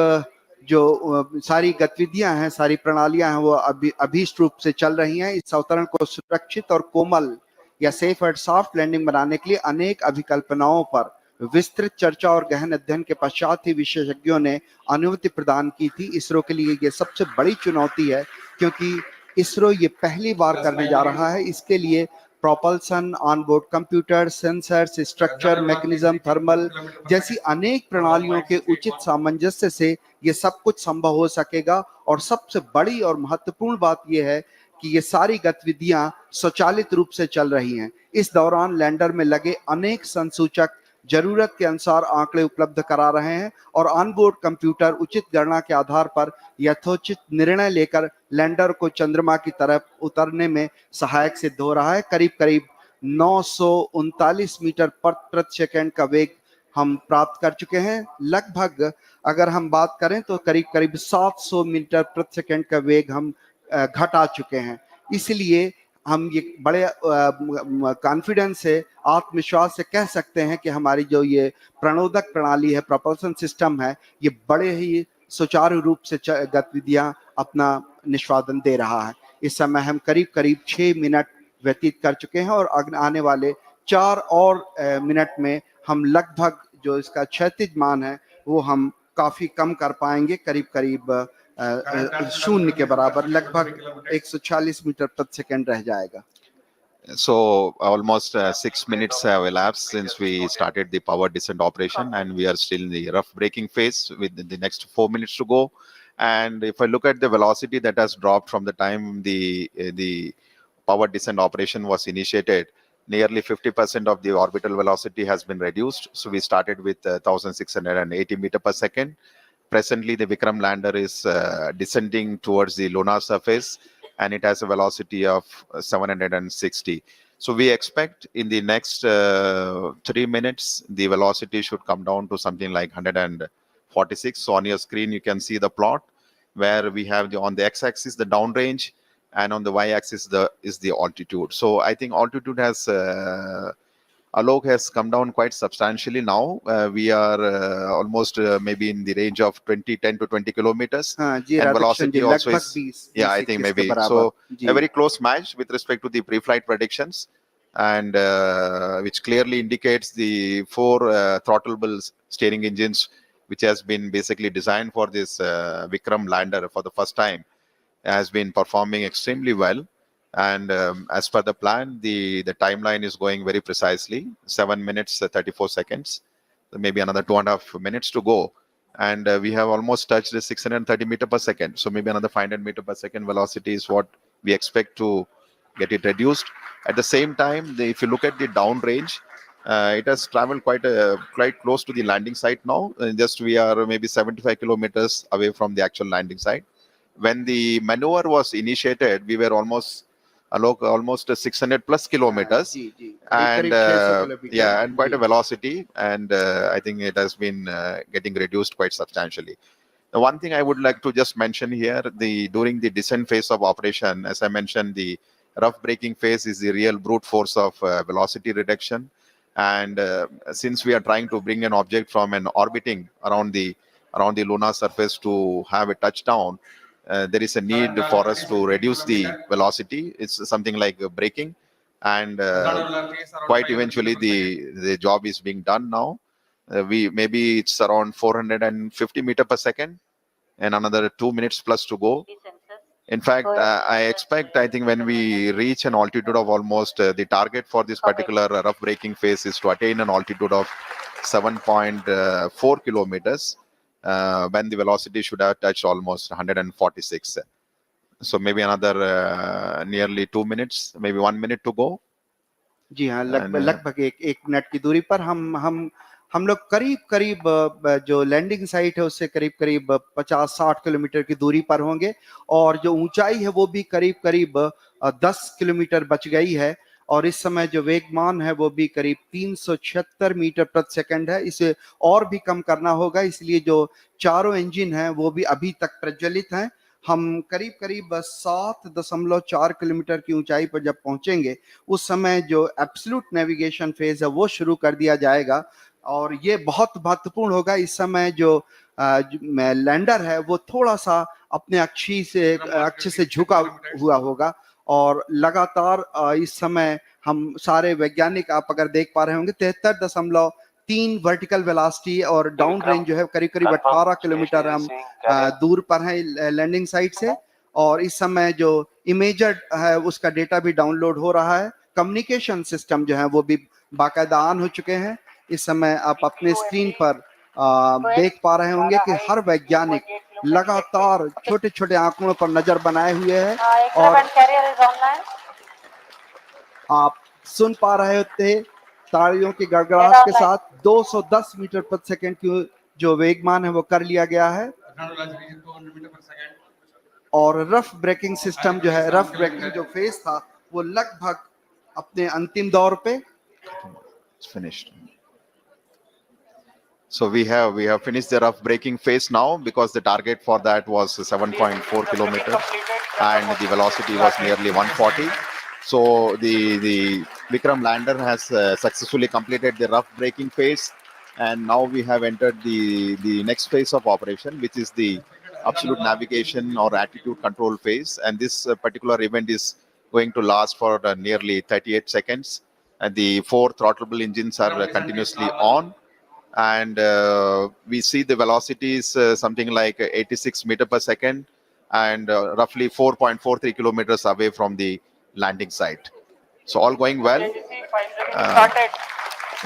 जो सारी गतिविधियां हैं, सारी प्रणालियां हैं, वो अभीष्ट रूप से चल रही हैं। इस अवतरण को सुरक्षित और कोमल या सेफ एंड सॉफ्ट लैंडिंग बनाने के लिए अनेक अभिकल्पनाओं पर विस्तृत चर्चा और गहन अध्ययन के पश्चात ही विशेषज्ञों ने अनुमति प्रदान की थी। इसरो के लिए ये सबसे बड़ी चुनौती है, क्योंकि इसरो ये पहली बार करने जा रहा है। इसके लिए propulsion, onboard computer, sensors, structure, mechanism, thermal जैसी अनेक प्रणालियों के उचित सामंजस्य से ये सब कुछ संभव हो सकेगा। और सबसे बड़ी और महत्वपूर्ण बात यह है कि ये सारी गतिविधियां स्वचालित रूप से चल रही हैं। इस दौरान लैंडर में लगे अनेक संसूचक जरूरत के अनुसार आंकड़े उपलब्ध करा रहे हैं और ऑनबोर्ड कंप्यूटर उचित गणना के आधार पर यथोचित निर्णय लेकर लैंडर को चंद्रमा की तरफ उतरने में सहायक सिद्ध हो रहा है। करीब करीब 939 मीटर प्रति सेकंड का वेग हम प्राप्त कर चुके हैं। लगभग अगर हम बात करें तो करीब करीब 700 मीटर प्रति सेकंड का वेग हम घटा चुके हैं। इसलिए हम ये बड़े कॉन्फिडेंस से, आत्मविश्वास से कह सकते हैं कि हमारी जो ये प्रणोदक प्रणाली है, प्रोपल्सन सिस्टम है, ये बड़े ही सुचारू रूप से गतिविधियां अपना निष्पादन दे रहा है। इस समय हम करीब करीब 6 मिनट व्यतीत कर चुके हैं और आने वाले 4 और मिनट में हम लगभग जो इसका क्षैतिज मान है वो हम काफी कम कर पाएंगे। करीब करीब शून्य के बराबर, लगभग 140 मीटर प्रति सेकंड रह जाएगा। So almost 6 minutes have elapsed since we started the power descent operation, and we are still in the rough braking phase with the next 4 minutes to go. And if I look at the velocity that has dropped from the time the power descent operation was initiated, nearly 50% of the orbital velocity has been reduced. So we started with 1680 meter per second. Presently, the Vikram lander is descending towards the lunar surface, and it has a velocity of 760. So we expect in the next 3 minutes, the velocity should come down to something like 146. So on your screen, you can see the plot where we have on the x-axis the downrange, and on the y-axis is the altitude. So I think altitude has Alok has come down quite substantially now. We are almost maybe in the range of 10 to 20 kilometers. हाँ जी And Radhakrishna ji velocity also लगभग is, 20 yeah, I 20 think 21 के maybe. बराबर So ji a very close match with respect to the pre-flight predictions, and which clearly indicates the 4 throttleable steering engines, which has been basically designed for this Vikram Lander for the first time, has been performing extremely well. And as per the plan, the timeline is going very precisely, 7 minutes 34 seconds. So maybe another 2.5 minutes to go, and we have almost touched the 630 meter per second. So maybe another 500 meter per second velocity is what we expect to get it reduced. At the same time, if you look at the downrange, it has traveled quite close to the landing site now. Just we are maybe 75 kilometers away from the actual landing site. When the maneuver was initiated, we were almost 600 plus kilometers, ji ji and करीब 600 kilometre yeah, and quite जी a velocity, and I think it has been getting reduced quite substantially. The one thing I would like to just mention here, during the descent phase of operation, as I mentioned, the rough braking phase is the real brute force of velocity reduction. And since we are trying to bring an object from an orbiting around the lunar surface to have a touchdown, there is a need for us to reduce the velocity. It's something like braking, and quite eventually the job is being done now. We maybe it's around 450 meter per second, and another 2 minutes plus to go. In fact, I think when we reach an altitude of almost the target for this particular rough braking phase is to attain an altitude of 7.4 kilometers, when the velocity should have touched almost 146. So maybe another nearly 2 minutes, maybe 1 minute to go. जी हाँ लगभग And, लगभग एक minute की दूरी पर हम लोग करीब करीब जो लैंडिंग साइट है उससे करीब करीब 50-60 किलोमीटर की दूरी पर होंगे, और जो ऊंचाई है वो भी करीब करीब 10 किलोमीटर बच गई है, और इस समय जो वेगमान है वो भी करीब 376 मीटर प्रति सेकंड है। इसे और भी कम करना होगा, इसलिए जो चारों इंजन हैं वो भी अभी तक प्रज्वलित हैं। हम करीब करीब 7.4 किलोमीटर की ऊंचाई पर जब पहुंचेंगे उस समय जो एब्सोल्यूट नेविगेशन फेज है वो शुरू कर दिया जाएगा, और ये बहुत महत्वपूर्ण होगा। इस समय जो लैंडर है वो थोड़ा सा अपने अक्ष से झुका हुआ होगा, और लगातार इस समय हम सारे वैज्ञानिक आप अगर देख पा रहे होंगे 73.3 वर्टिकल वेलोसिटी, और डाउन रेंज जो है करीब करीब 18 किलोमीटर हम दूर पर हैं लैंडिंग साइट से, और इस समय जो इमेजर है उसका डेटा भी डाउनलोड हो रहा है। कम्युनिकेशन सिस्टम जो है वो भी बाकायदा ऑन हो चुके हैं। इस समय आप अपने स्क्रीन पर देख पा रहे होंगे कि हर वैज्ञानिक लगातार छोटे छोटे आंकड़ों पर नजर बनाए हुए है, और आप सुन पा रहे थे तालियों की गड़गड़ाहट के साथ 210 मीटर प्रति सेकंड की जो वेगमान है वो कर लिया गया है, और रफ ब्रेकिंग सिस्टम जो है, रफ ब्रेकिंग जो फेज था वो लगभग अपने अंतिम दौर पे। It's finished. So we have finished the rough braking phase now, because the target for that was 7.4 kilometers and the velocity was nearly 140. So the Vikram Lander has successfully completed the rough braking phase, and now we have entered the next phase of operation, which is the absolute navigation or attitude control phase. And this particular event is going to last for nearly 38 seconds. And the 4 throttleable engines are continuously on. And we see the velocity is something like 86 meter per second, and roughly 4.43 kilometers away from the landing site. So all going well.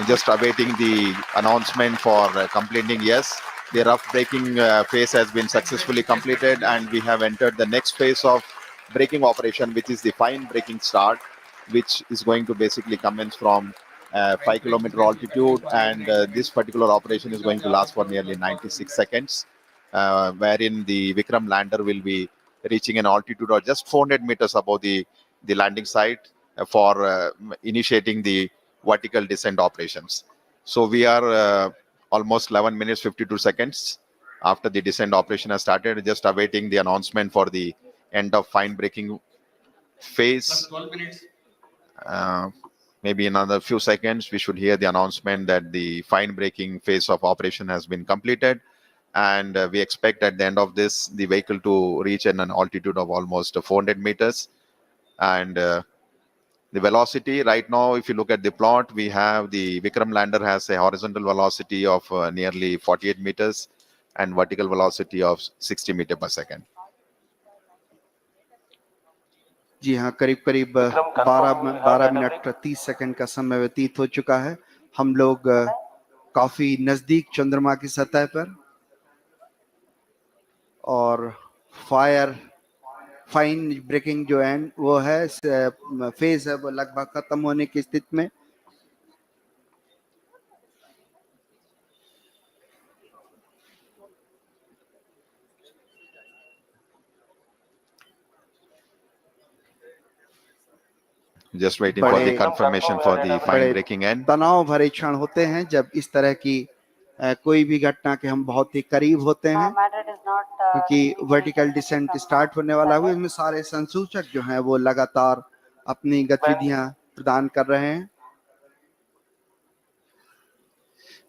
Just awaiting the announcement for completing. Yes, the rough braking phase has been successfully completed, and we have entered the next phase of braking operation, which is the fine braking start, which is going to basically commence from 5 kilometer altitude, and this particular operation is going to last for nearly 96 seconds, wherein the Vikram lander will be reaching an altitude of just 400 meters above the landing site, for initiating the vertical descent operations. So we are almost 11 minutes 52 seconds after the descent operation has started, just awaiting the announcement for the end of fine braking phase. 12 minutes. Maybe in another few seconds, we should hear the announcement that the fine braking phase of operation has been completed. And we expect at the end of this, the vehicle to reach an altitude of almost 400 meters. And the velocity right now, if you look at the plot, we have the Vikram Lander has a horizontal velocity of nearly 48 meters and vertical velocity of 60 meters per second. जी हाँ, करीब करीब 12 minute 30 second का समय व्यतीत हो चुका है। हम लोग काफी नजदीक चंद्रमा की सतह पर और फाइन ब्रेकिंग जो है वो है फेज है वो लगभग खत्म होने की स्थिति में। Just waiting for the confirmation for the fine braking end. तनाव भरे क्षण होते हैं जब इस तरह की कोई भी घटना के हम बहुत ही करीब होते हैं, क्योंकि वर्टिकल डिसेंट स्टार्ट होने वाला है। इसमें सारे संसूचक जो हैं वो लगातार अपनी गतिविधियां प्रदान कर रहे हैं।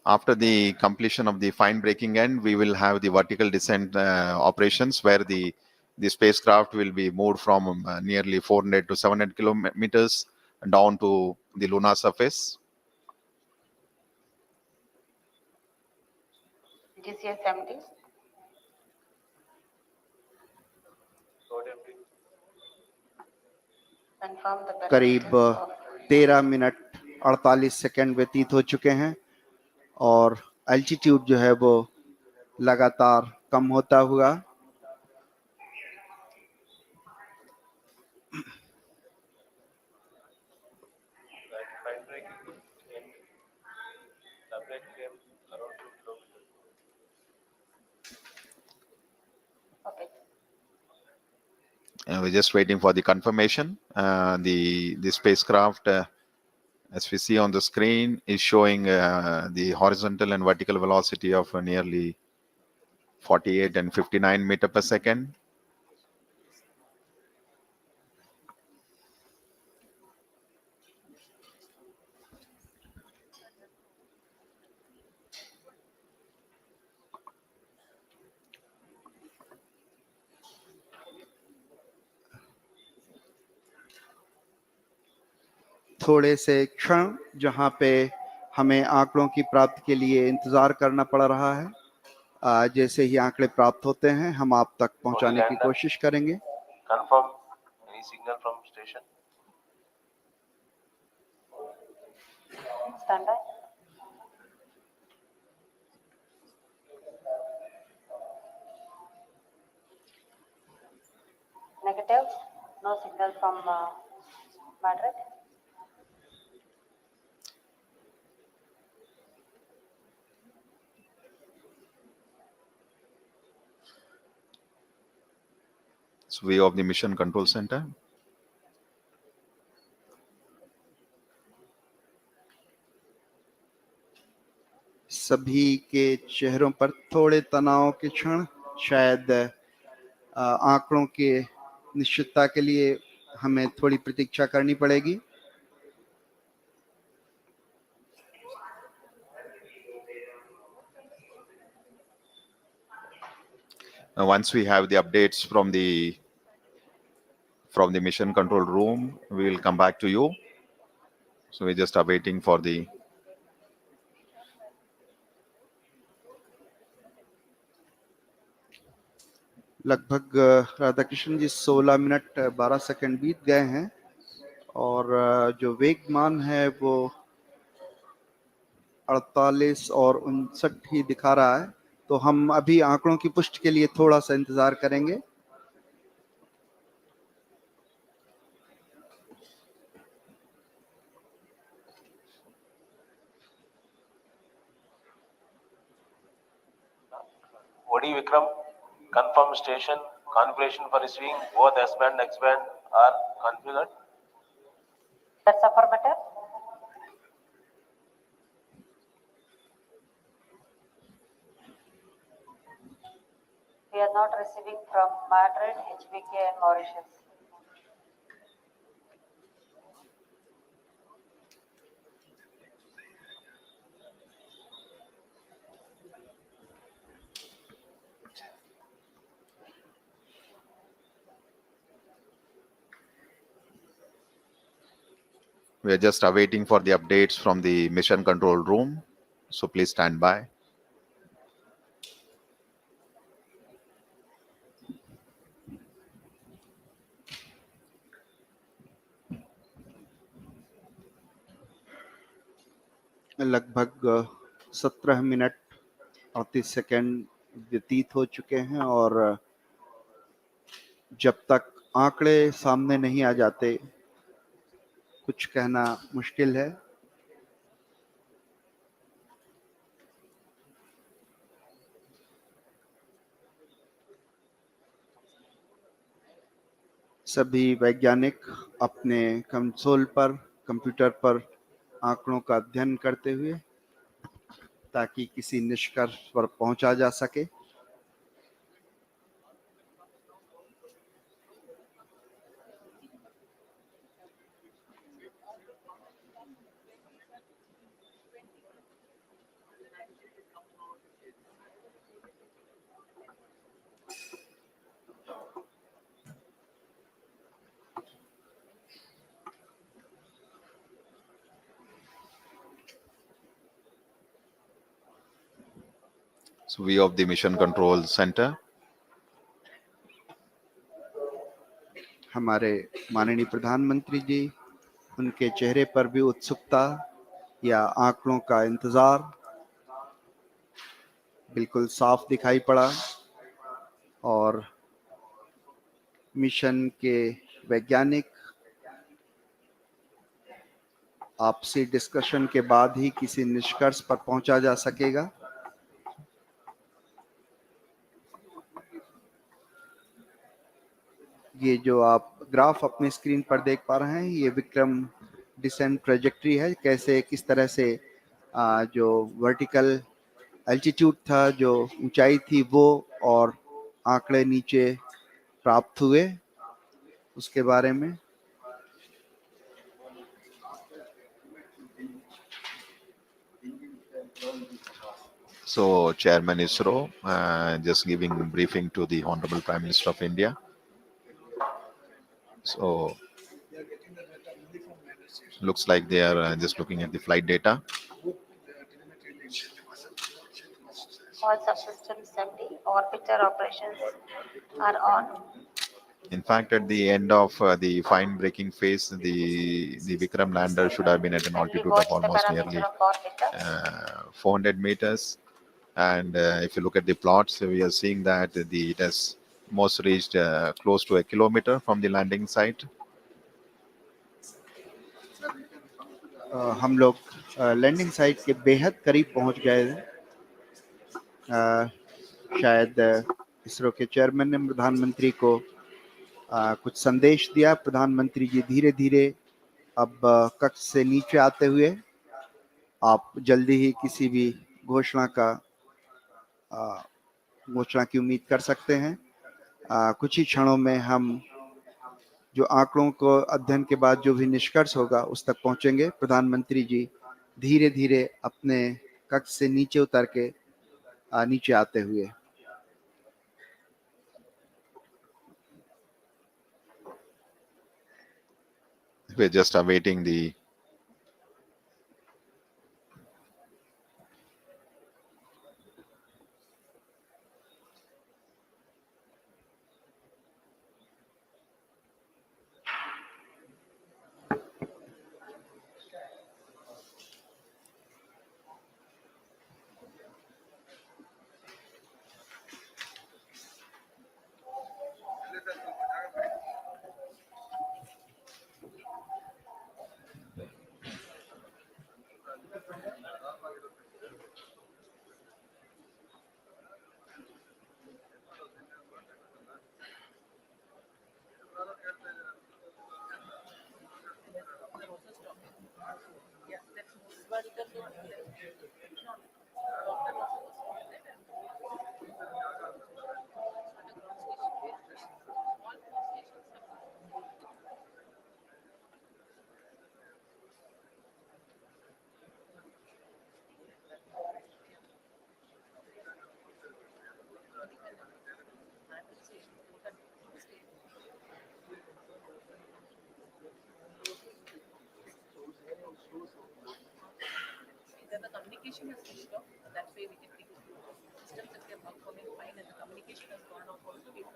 After the completion of the fine braking end, we will have the vertical descent operations where the spacecraft will be moved from nearly 400 to 700 kilometers down to the lunar surface. GCS 70. करीब 13 minute 48 second व्यतीत हो चुके हैं और altitude जो है वो लगातार कम होता हुआ। We're just waiting for the confirmation. The spacecraft, as we see on the screen, is showing the horizontal and vertical velocity of nearly 48 and 59 meters per second. थोड़े से क्षण जहां पे हमें आंकड़ों की प्राप्ति के लिए इंतजार करना पड़ रहा है, जैसे ही आंकड़े प्राप्त होते हैं हम आप तक पहुंचाने की कोशिश करेंगे। Confirm any signal from station. Stand by. Negative. No signal from Madrid. It's view of the mission control center. सभी के चेहरों पर थोड़े तनाव के क्षण, शायद आंकड़ों के निश्चितता के लिए हमें थोड़ी प्रतीक्षा करनी पड़ेगी। Once we have the updates from the mission control room, we will come back to you. So we're just awaiting for the लगभग राधाकृष्ण जी 16 मिनट 12 सेकंड बीत गए हैं और जो वेगमान है वो 48 और 59 ही दिखा रहा है, तो हम अभी आंकड़ों की पुष्टि के लिए थोड़ा सा इंतजार करेंगे। OD Vikram, confirm station configuration for receiving both S band and X band are configured. That's affirmative. We are not receiving from Madrid, HBK and Mauritius. We are just awaiting for the updates from the mission control room. So please stand by. लगभग 17 minute 38 second व्यतीत हो चुके हैं और जब तक आंकड़े सामने नहीं आ जाते कुछ कहना मुश्किल है। सभी वैज्ञानिक अपने कंसोल पर कंप्यूटर पर आंकड़ों का अध्ययन करते हुए ताकि किसी निष्कर्ष पर पहुंचा जा सके। So view of the mission control center. हमारे माननीय प्रधानमंत्री जी, उनके चेहरे पर भी उत्सुकता या आंकड़ों का इंतजार बिल्कुल साफ दिखाई पड़ा और मिशन के वैज्ञानिक आपसी डिस्कशन के बाद ही किसी निष्कर्ष पर पहुंचा जा सकेगा। ये जो आप ग्राफ अपनी स्क्रीन पर देख पा रहे हैं, ये विक्रम डिसेंट ट्रेजेक्ट्री है। कैसे किस तरह से जो वर्टिकल एल्टीट्यूड था, जो ऊंचाई थी वो और आंकड़े नीचे प्राप्त हुए उसके बारे में। So Chairman ISRO just giving briefing to the Honorable Prime Minister of India. So looks like they are just looking at the flight data. All subsystems empty. Orbiter operations are on. In fact, at the end of the fine braking phase, the Vikram Lander should have been at an And we altitude watch of the almost parameter nearly of orbiter. 400 meters. And if you look at the plots, we are seeing that it has most reached close to a kilometer from the landing site. हम लोग landing site के बेहद करीब पहुंच गए हैं। शायद इसरो के चेयरमैन ने प्रधानमंत्री को कुछ संदेश दिया। प्रधानमंत्री जी धीरे धीरे अब कक्ष से नीचे आते हुए आप जल्दी ही किसी भी घोषणा की उम्मीद कर सकते हैं। कुछ ही क्षणों में हम जो आंकड़ों को अध्ययन के बाद जो भी निष्कर्ष होगा उस तक पहुंचेंगे। प्रधानमंत्री जी धीरे धीरे अपने कक्ष से नीचे उतर के नीचे आते हुए। We're just awaiting the Then the communication is switched off. That way we can think systems that are performing fine and the communication has gone off also we can.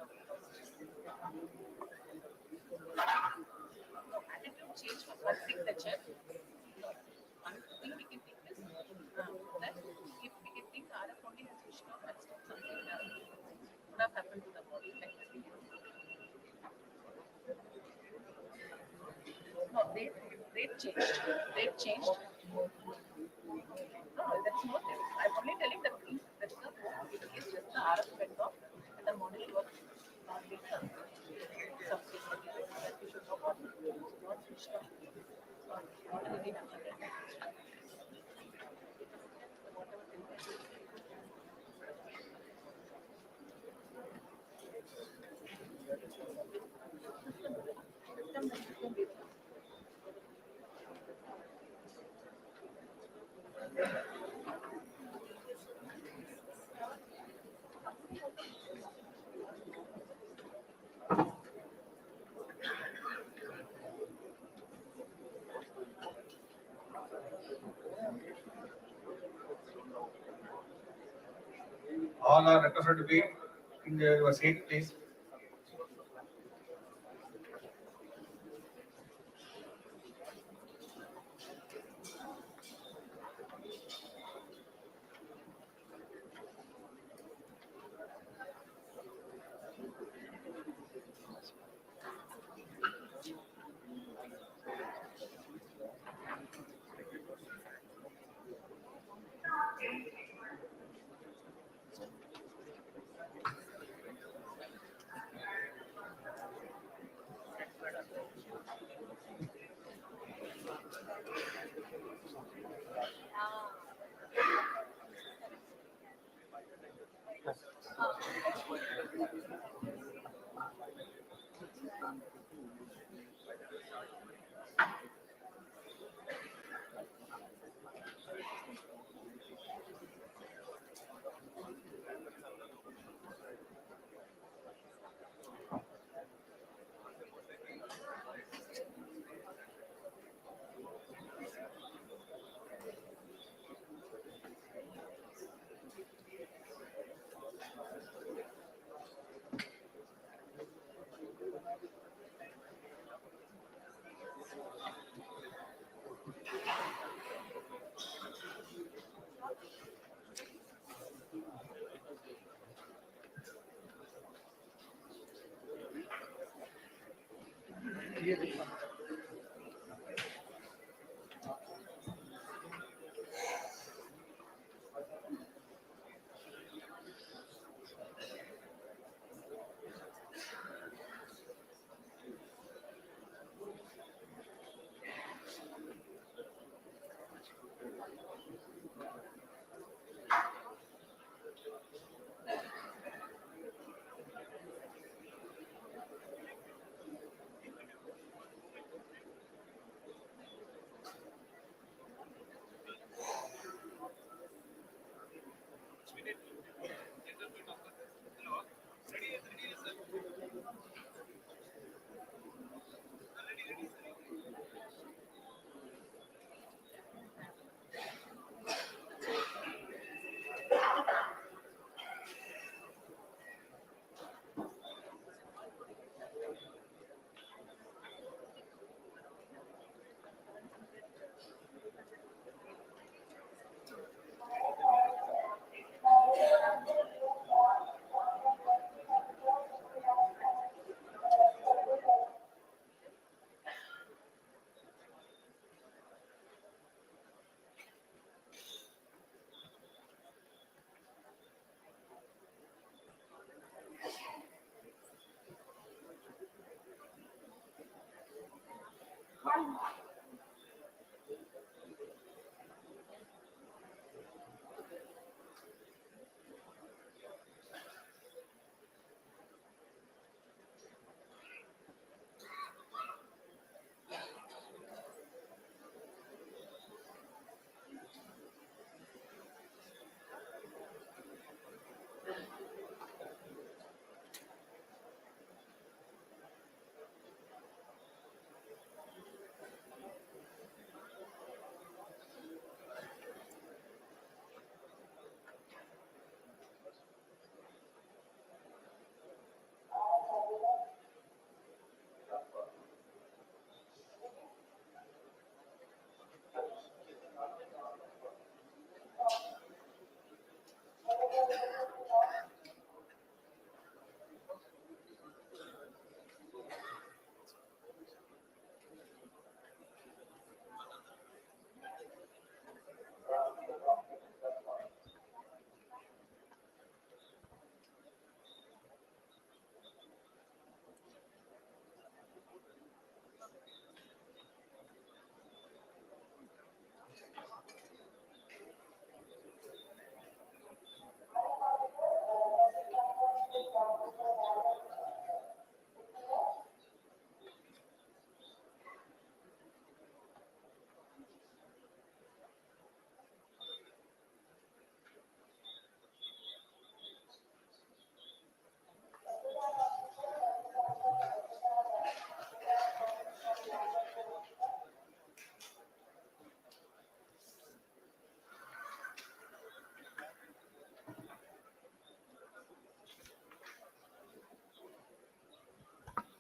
No attitude change for one signature. No. One thing we can think is that if we can think RF only has switched off and still something would have happened to the body like that. No, they changed. They changed. No, that's not it. I'm only telling that that's the it is just the RF went off and the model was not being something that we should know what not switched off. Model again All are requested to be in your seat, please.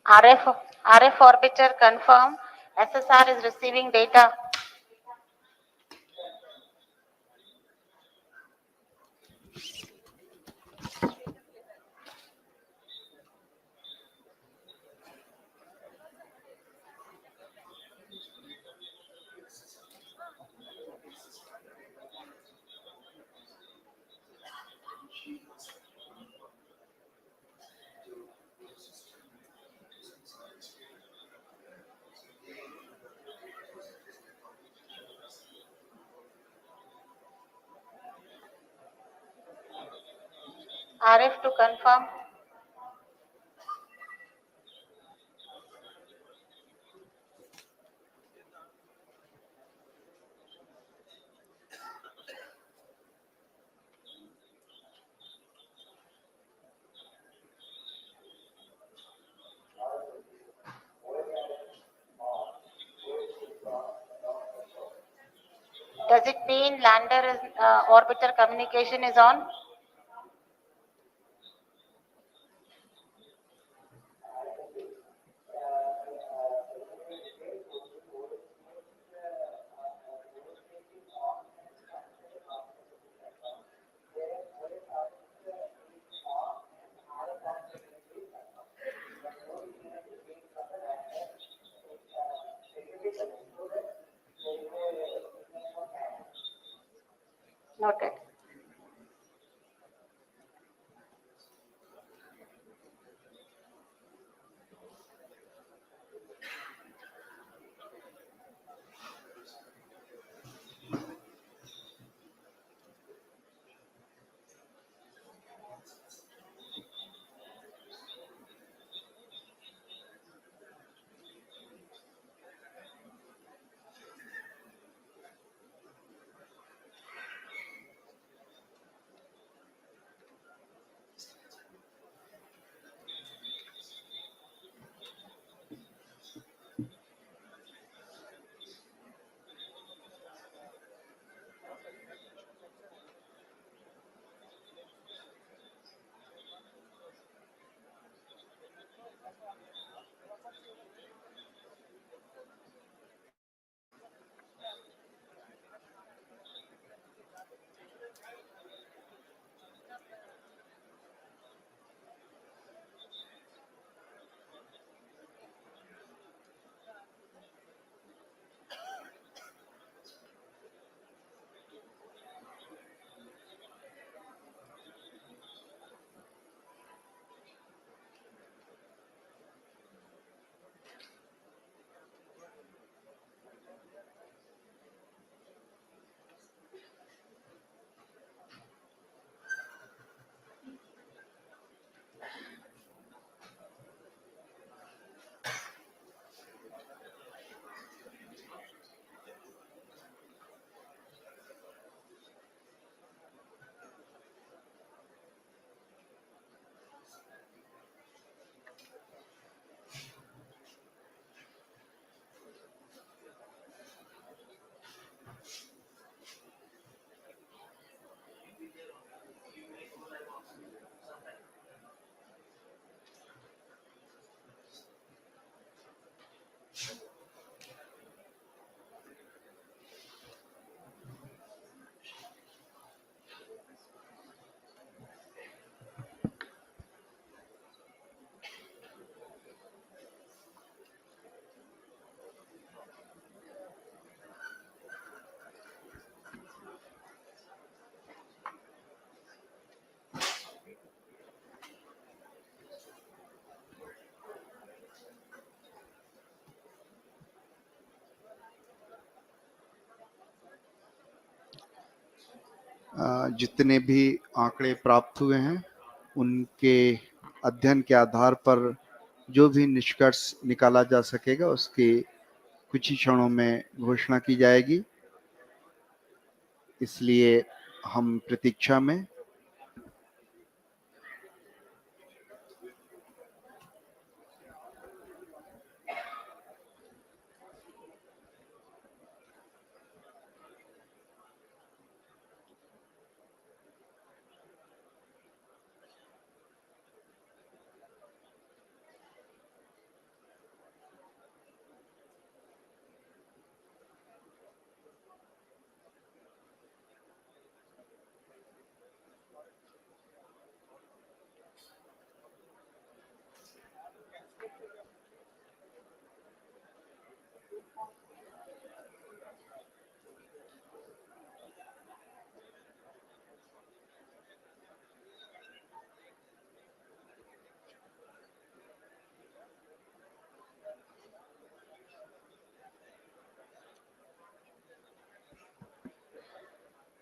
RF orbiter confirm. SSR is receiving data. RF to confirm. Does it mean lander is orbiter communication is on? Noted. जितने भी आंकड़े प्राप्त हुए हैं उनके अध्ययन के आधार पर जो भी निष्कर्ष निकाला जा सकेगा उसकी कुछ ही क्षणों में घोषणा की जाएगी, इसलिए हम प्रतीक्षा में।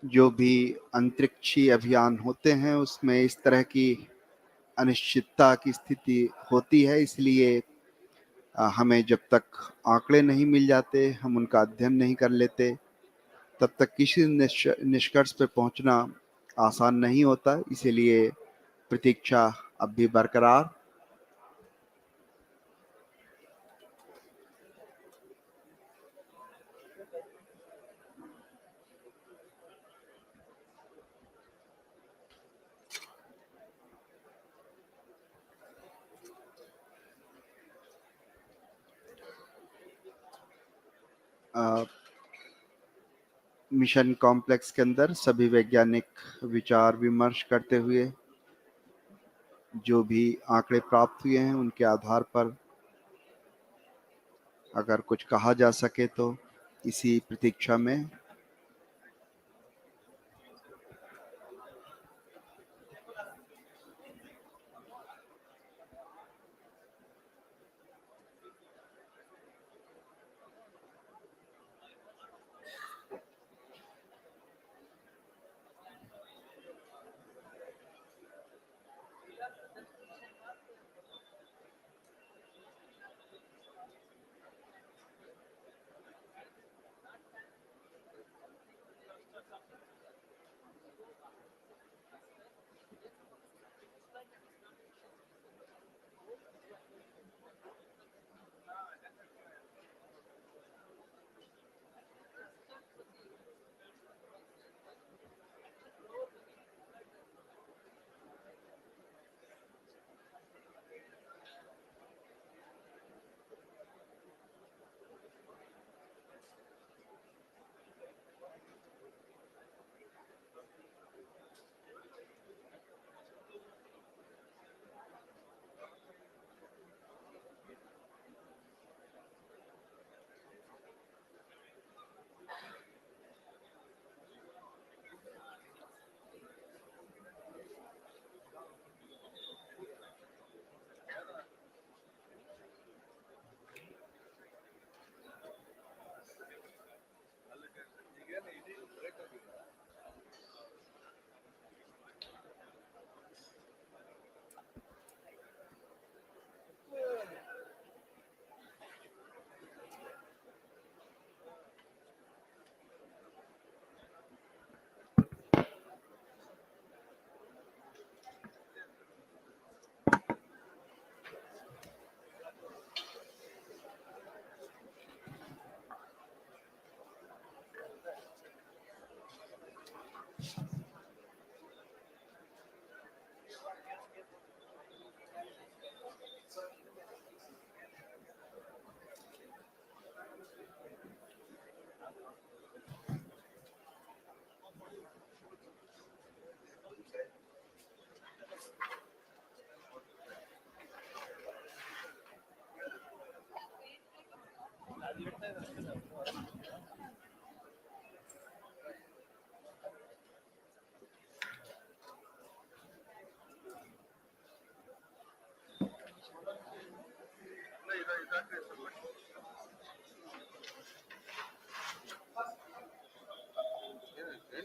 जो भी अंतरिक्षीय अभियान होते हैं उसमें इस तरह की अनिश्चितता की स्थिति होती है, इसलिए हमें जब तक आंकड़े नहीं मिल जाते, हम उनका अध्ययन नहीं कर लेते, तब तक किसी निष्कर्ष पर पहुंचना आसान नहीं होता। इसीलिए प्रतीक्षा अब भी बरकरार। मिशन कॉम्प्लेक्स के अंदर सभी वैज्ञानिक विचार विमर्श करते हुए जो भी आंकड़े प्राप्त हुए हैं उनके आधार पर अगर कुछ कहा जा सके तो इसी प्रतीक्षा में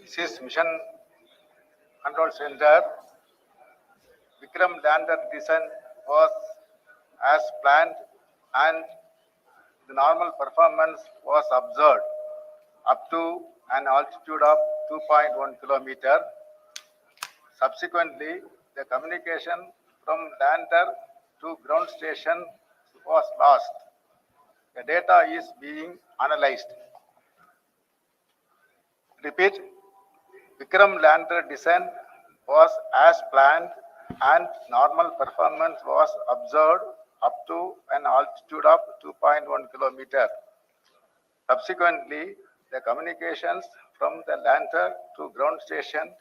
This is Mission Control Center. Vikram Lander descent was as planned and the normal performance was observed up to an altitude of 2.1 kilometer. Subsequently, the communication from lander to ground station was lost. The data is being analyzed. Repeat, Vikram Lander descent was as planned and normal performance was observed up to an altitude of 2.1 kilometer. Subsequently, the communications from the lander to ground station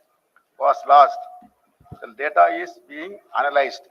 was lost. The data is being analyzed.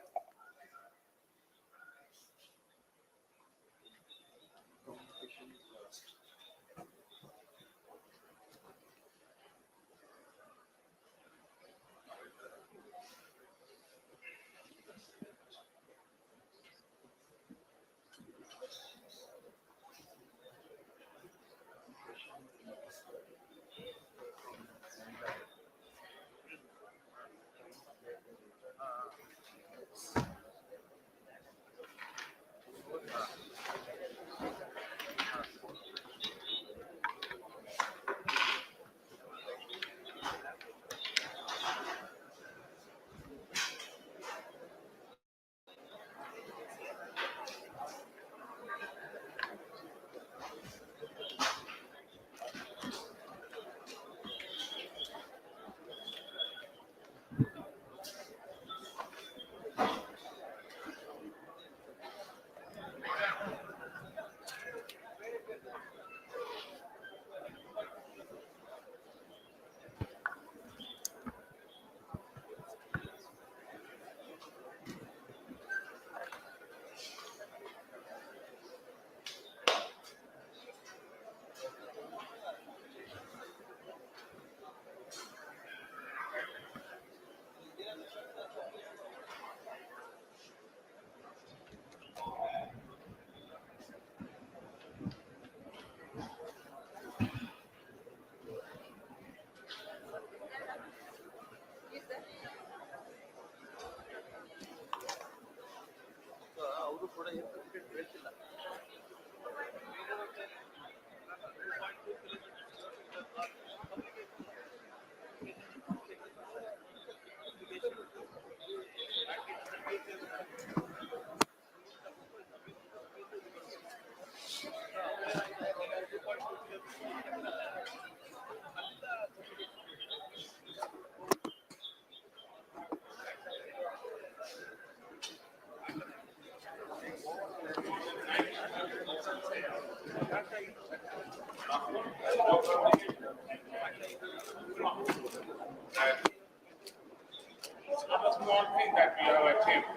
Not a small thing that we have achieved.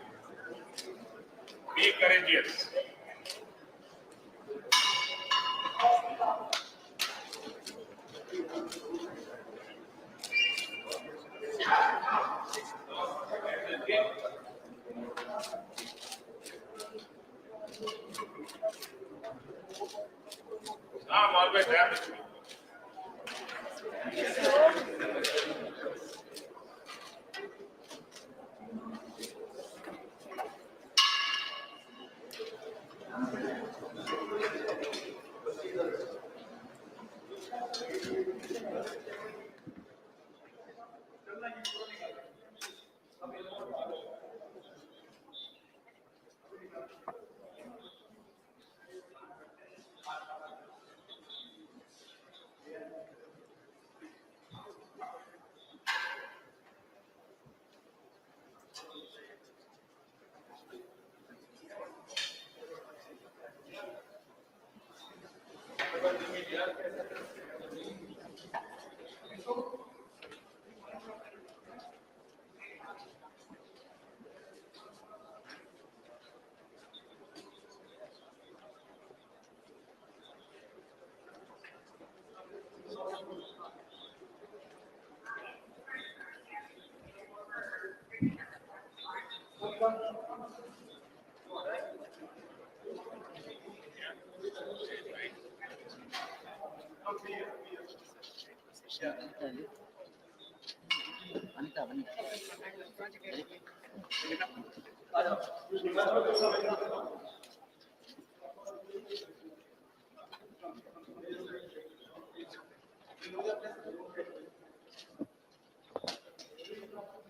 Be courageous. I'm always happy.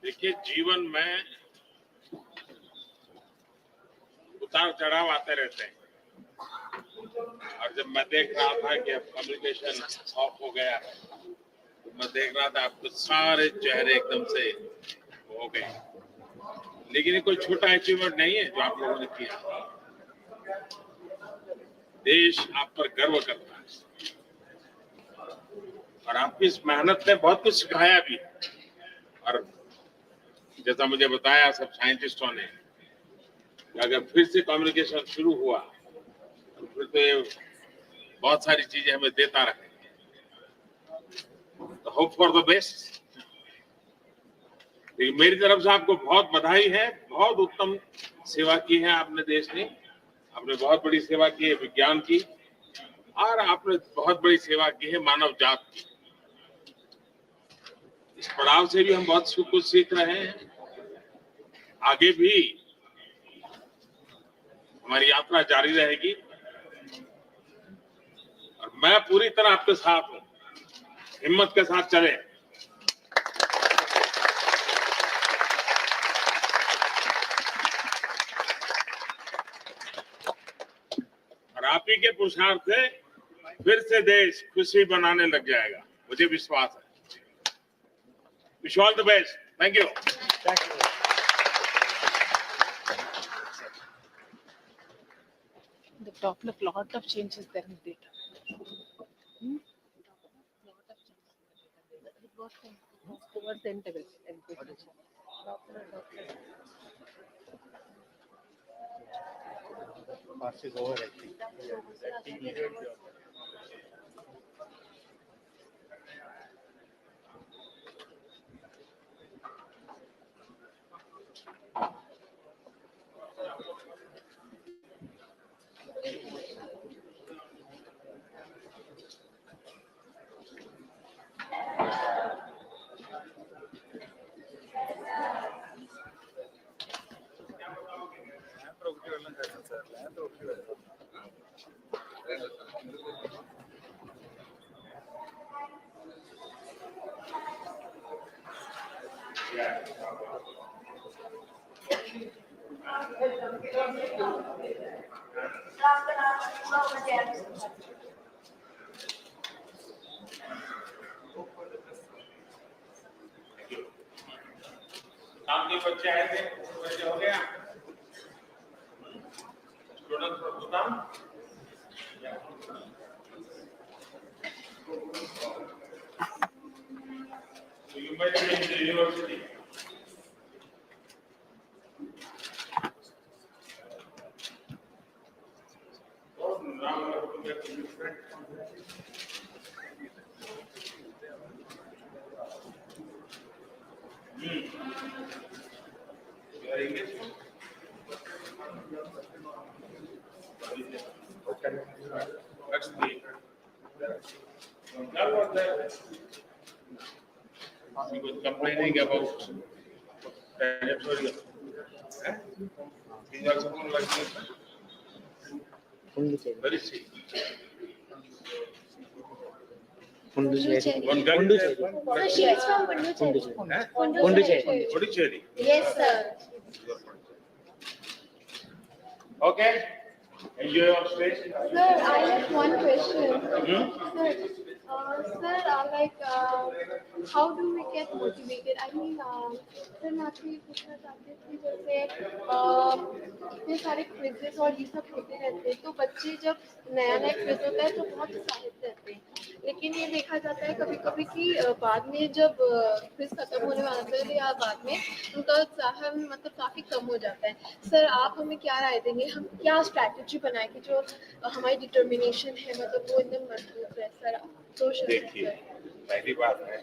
देखिए, जीवन में उतार चढ़ाव आते रहते हैं और जब मैं देख रहा था कि अब कम्युनिकेशन ऑफ हो गया है तो मैं देख रहा था आपके सारे चेहरे एकदम से हो गए। लेकिन ये कोई छोटा अचीवमेंट नहीं है जो आप लोगों ने किया। देश आप पर गर्व करता है और आपकी इस मेहनत ने बहुत कुछ सिखाया भी। और जैसा मुझे बताया सब साइंटिस्टों ने, अगर फिर से कम्युनिकेशन शुरू हुआ तो फिर तो ये बहुत सारी चीजें हमें देता रहेंगे। तो होप फॉर द बेस्ट। लेकिन मेरी तरफ से आपको बहुत बधाई है। बहुत उत्तम सेवा की है आपने देश ने। आपने बहुत बड़ी सेवा की है विज्ञान की और आपने बहुत बड़ी सेवा की है मानव जात की। इस पड़ाव से भी हम बहुत कुछ सीख रहे हैं। आगे भी हमारी यात्रा जारी रहेगी और मैं पूरी तरह आपके साथ हूं। हिम्मत के साथ चले। और आप ही के पुरुषार्थ से फिर से देश खुशी बनाने लग जाएगा, मुझे विश्वास है। Wish all the best. Thank you. The topic of lot of changes there in data. Lot of changes. It was towards the end of it. Class is over, I think. शाम के बच्चे आए थे, बच्चे हो गया student programme. So you might be in the university. Oh, now you have to get a new friend. You are English? That's the. That was that. He was complaining about territorial. He's also like this. Where is he? One guy. Sir, she is from Pondicherry. Pondicherry. Yes, sir. Okay. Enjoy your stay. Sir, I have one question. How do we get motivated? I mean, sir मैं आपसे ये पूछना चाहती हूँ कि जैसे इतने सारे क्विजेस और ये सब होते रहते हैं तो बच्चे जब नया नया क्विज होता है तो बहुत उत्साहित रहते हैं लेकिन ये देखा जाता है कभी कभी कि बाद में जब क्विज खत्म होने वाला होता है या बाद में उनका उत्साह मतलब काफी कम हो जाता है सर आप हमें क्या राय देंगे हम क्या स्ट्रैटेजी बनाए कि जो हमारी डिटर्मिनेशन है मतलब वो एकदम मजबूत है सर तो देखिए पहली बात है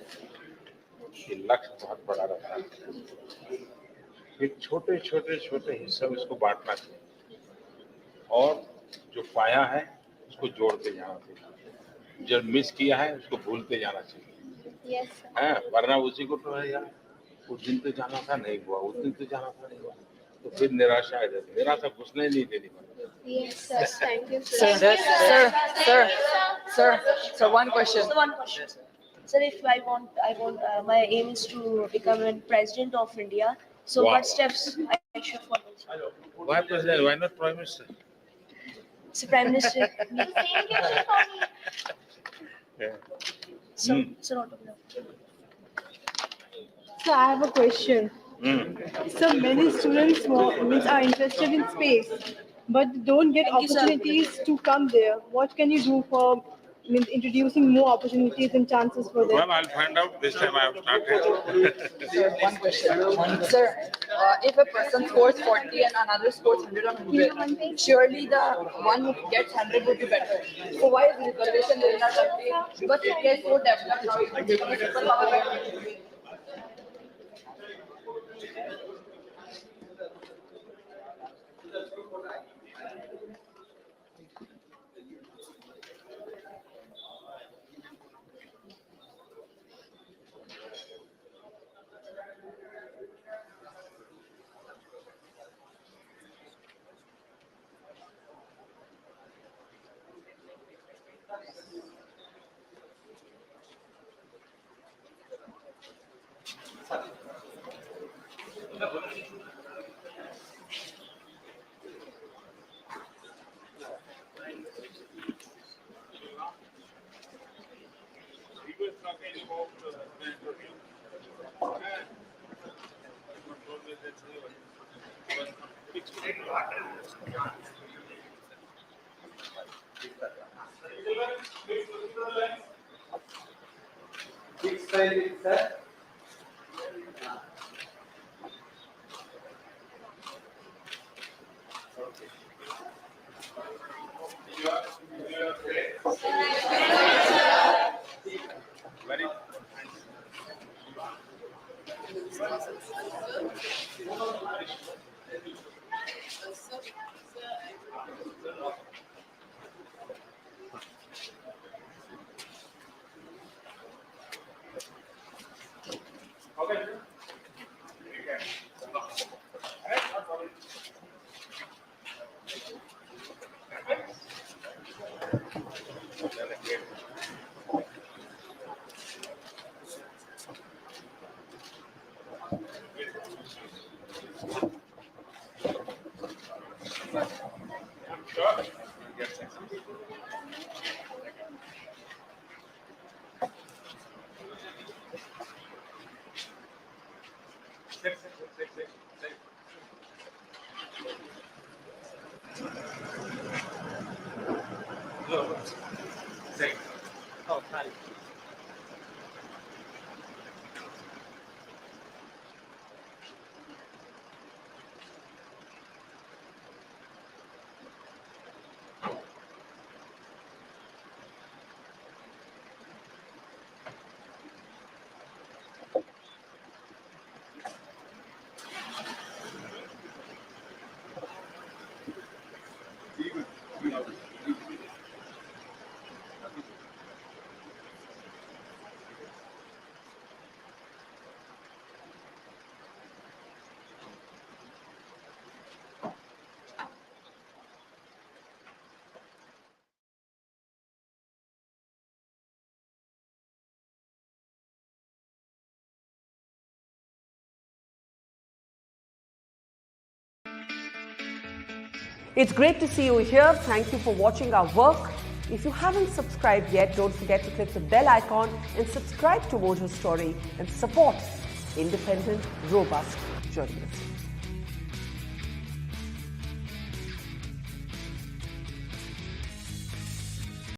कि लक्ष्य बहुत बड़ा रहता है फिर छोटे छोटे छोटे हिस्सों में इसको बांटना चाहिए और जो पाया है उसको जोड़ते जाना चाहिए जो मिस किया है उसको भूलते जाना चाहिए हाँ वरना उसी को तो है यार उस दिन तो जाना था नहीं हुआ उस दिन तो जाना था नहीं हुआ तो फिर निराशा आ जाती निराशा घुसने नहीं देनी पड़ती Yes, sir. Thank you, sir. Sir, one question. So one question, sir. Sir, if I want, my aim is to become a president of India. So Wow. what steps I should follow? Why president? Why not prime minister? So prime minister. Yeah. So not So I have a question. So many students are interested in space, but don't get opportunities to come there. What can you do for introducing more opportunities and chances for them? Well, I'll find out. This time I have started. Sir, one question. Sir, if a person scores 40 and another scores 100 on 100, surely the one who gets 100 would be better. So why is reservation there in our country? Because India is so developed now, it becomes a superpower. I'm sure you'll get success. Sit. Look. Sit. Oh, hi. It's great to see you here. Thank you for watching our work. If you haven't subscribed yet, don't forget to click the bell icon and subscribe to Mojo Story and support independent, robust journalism.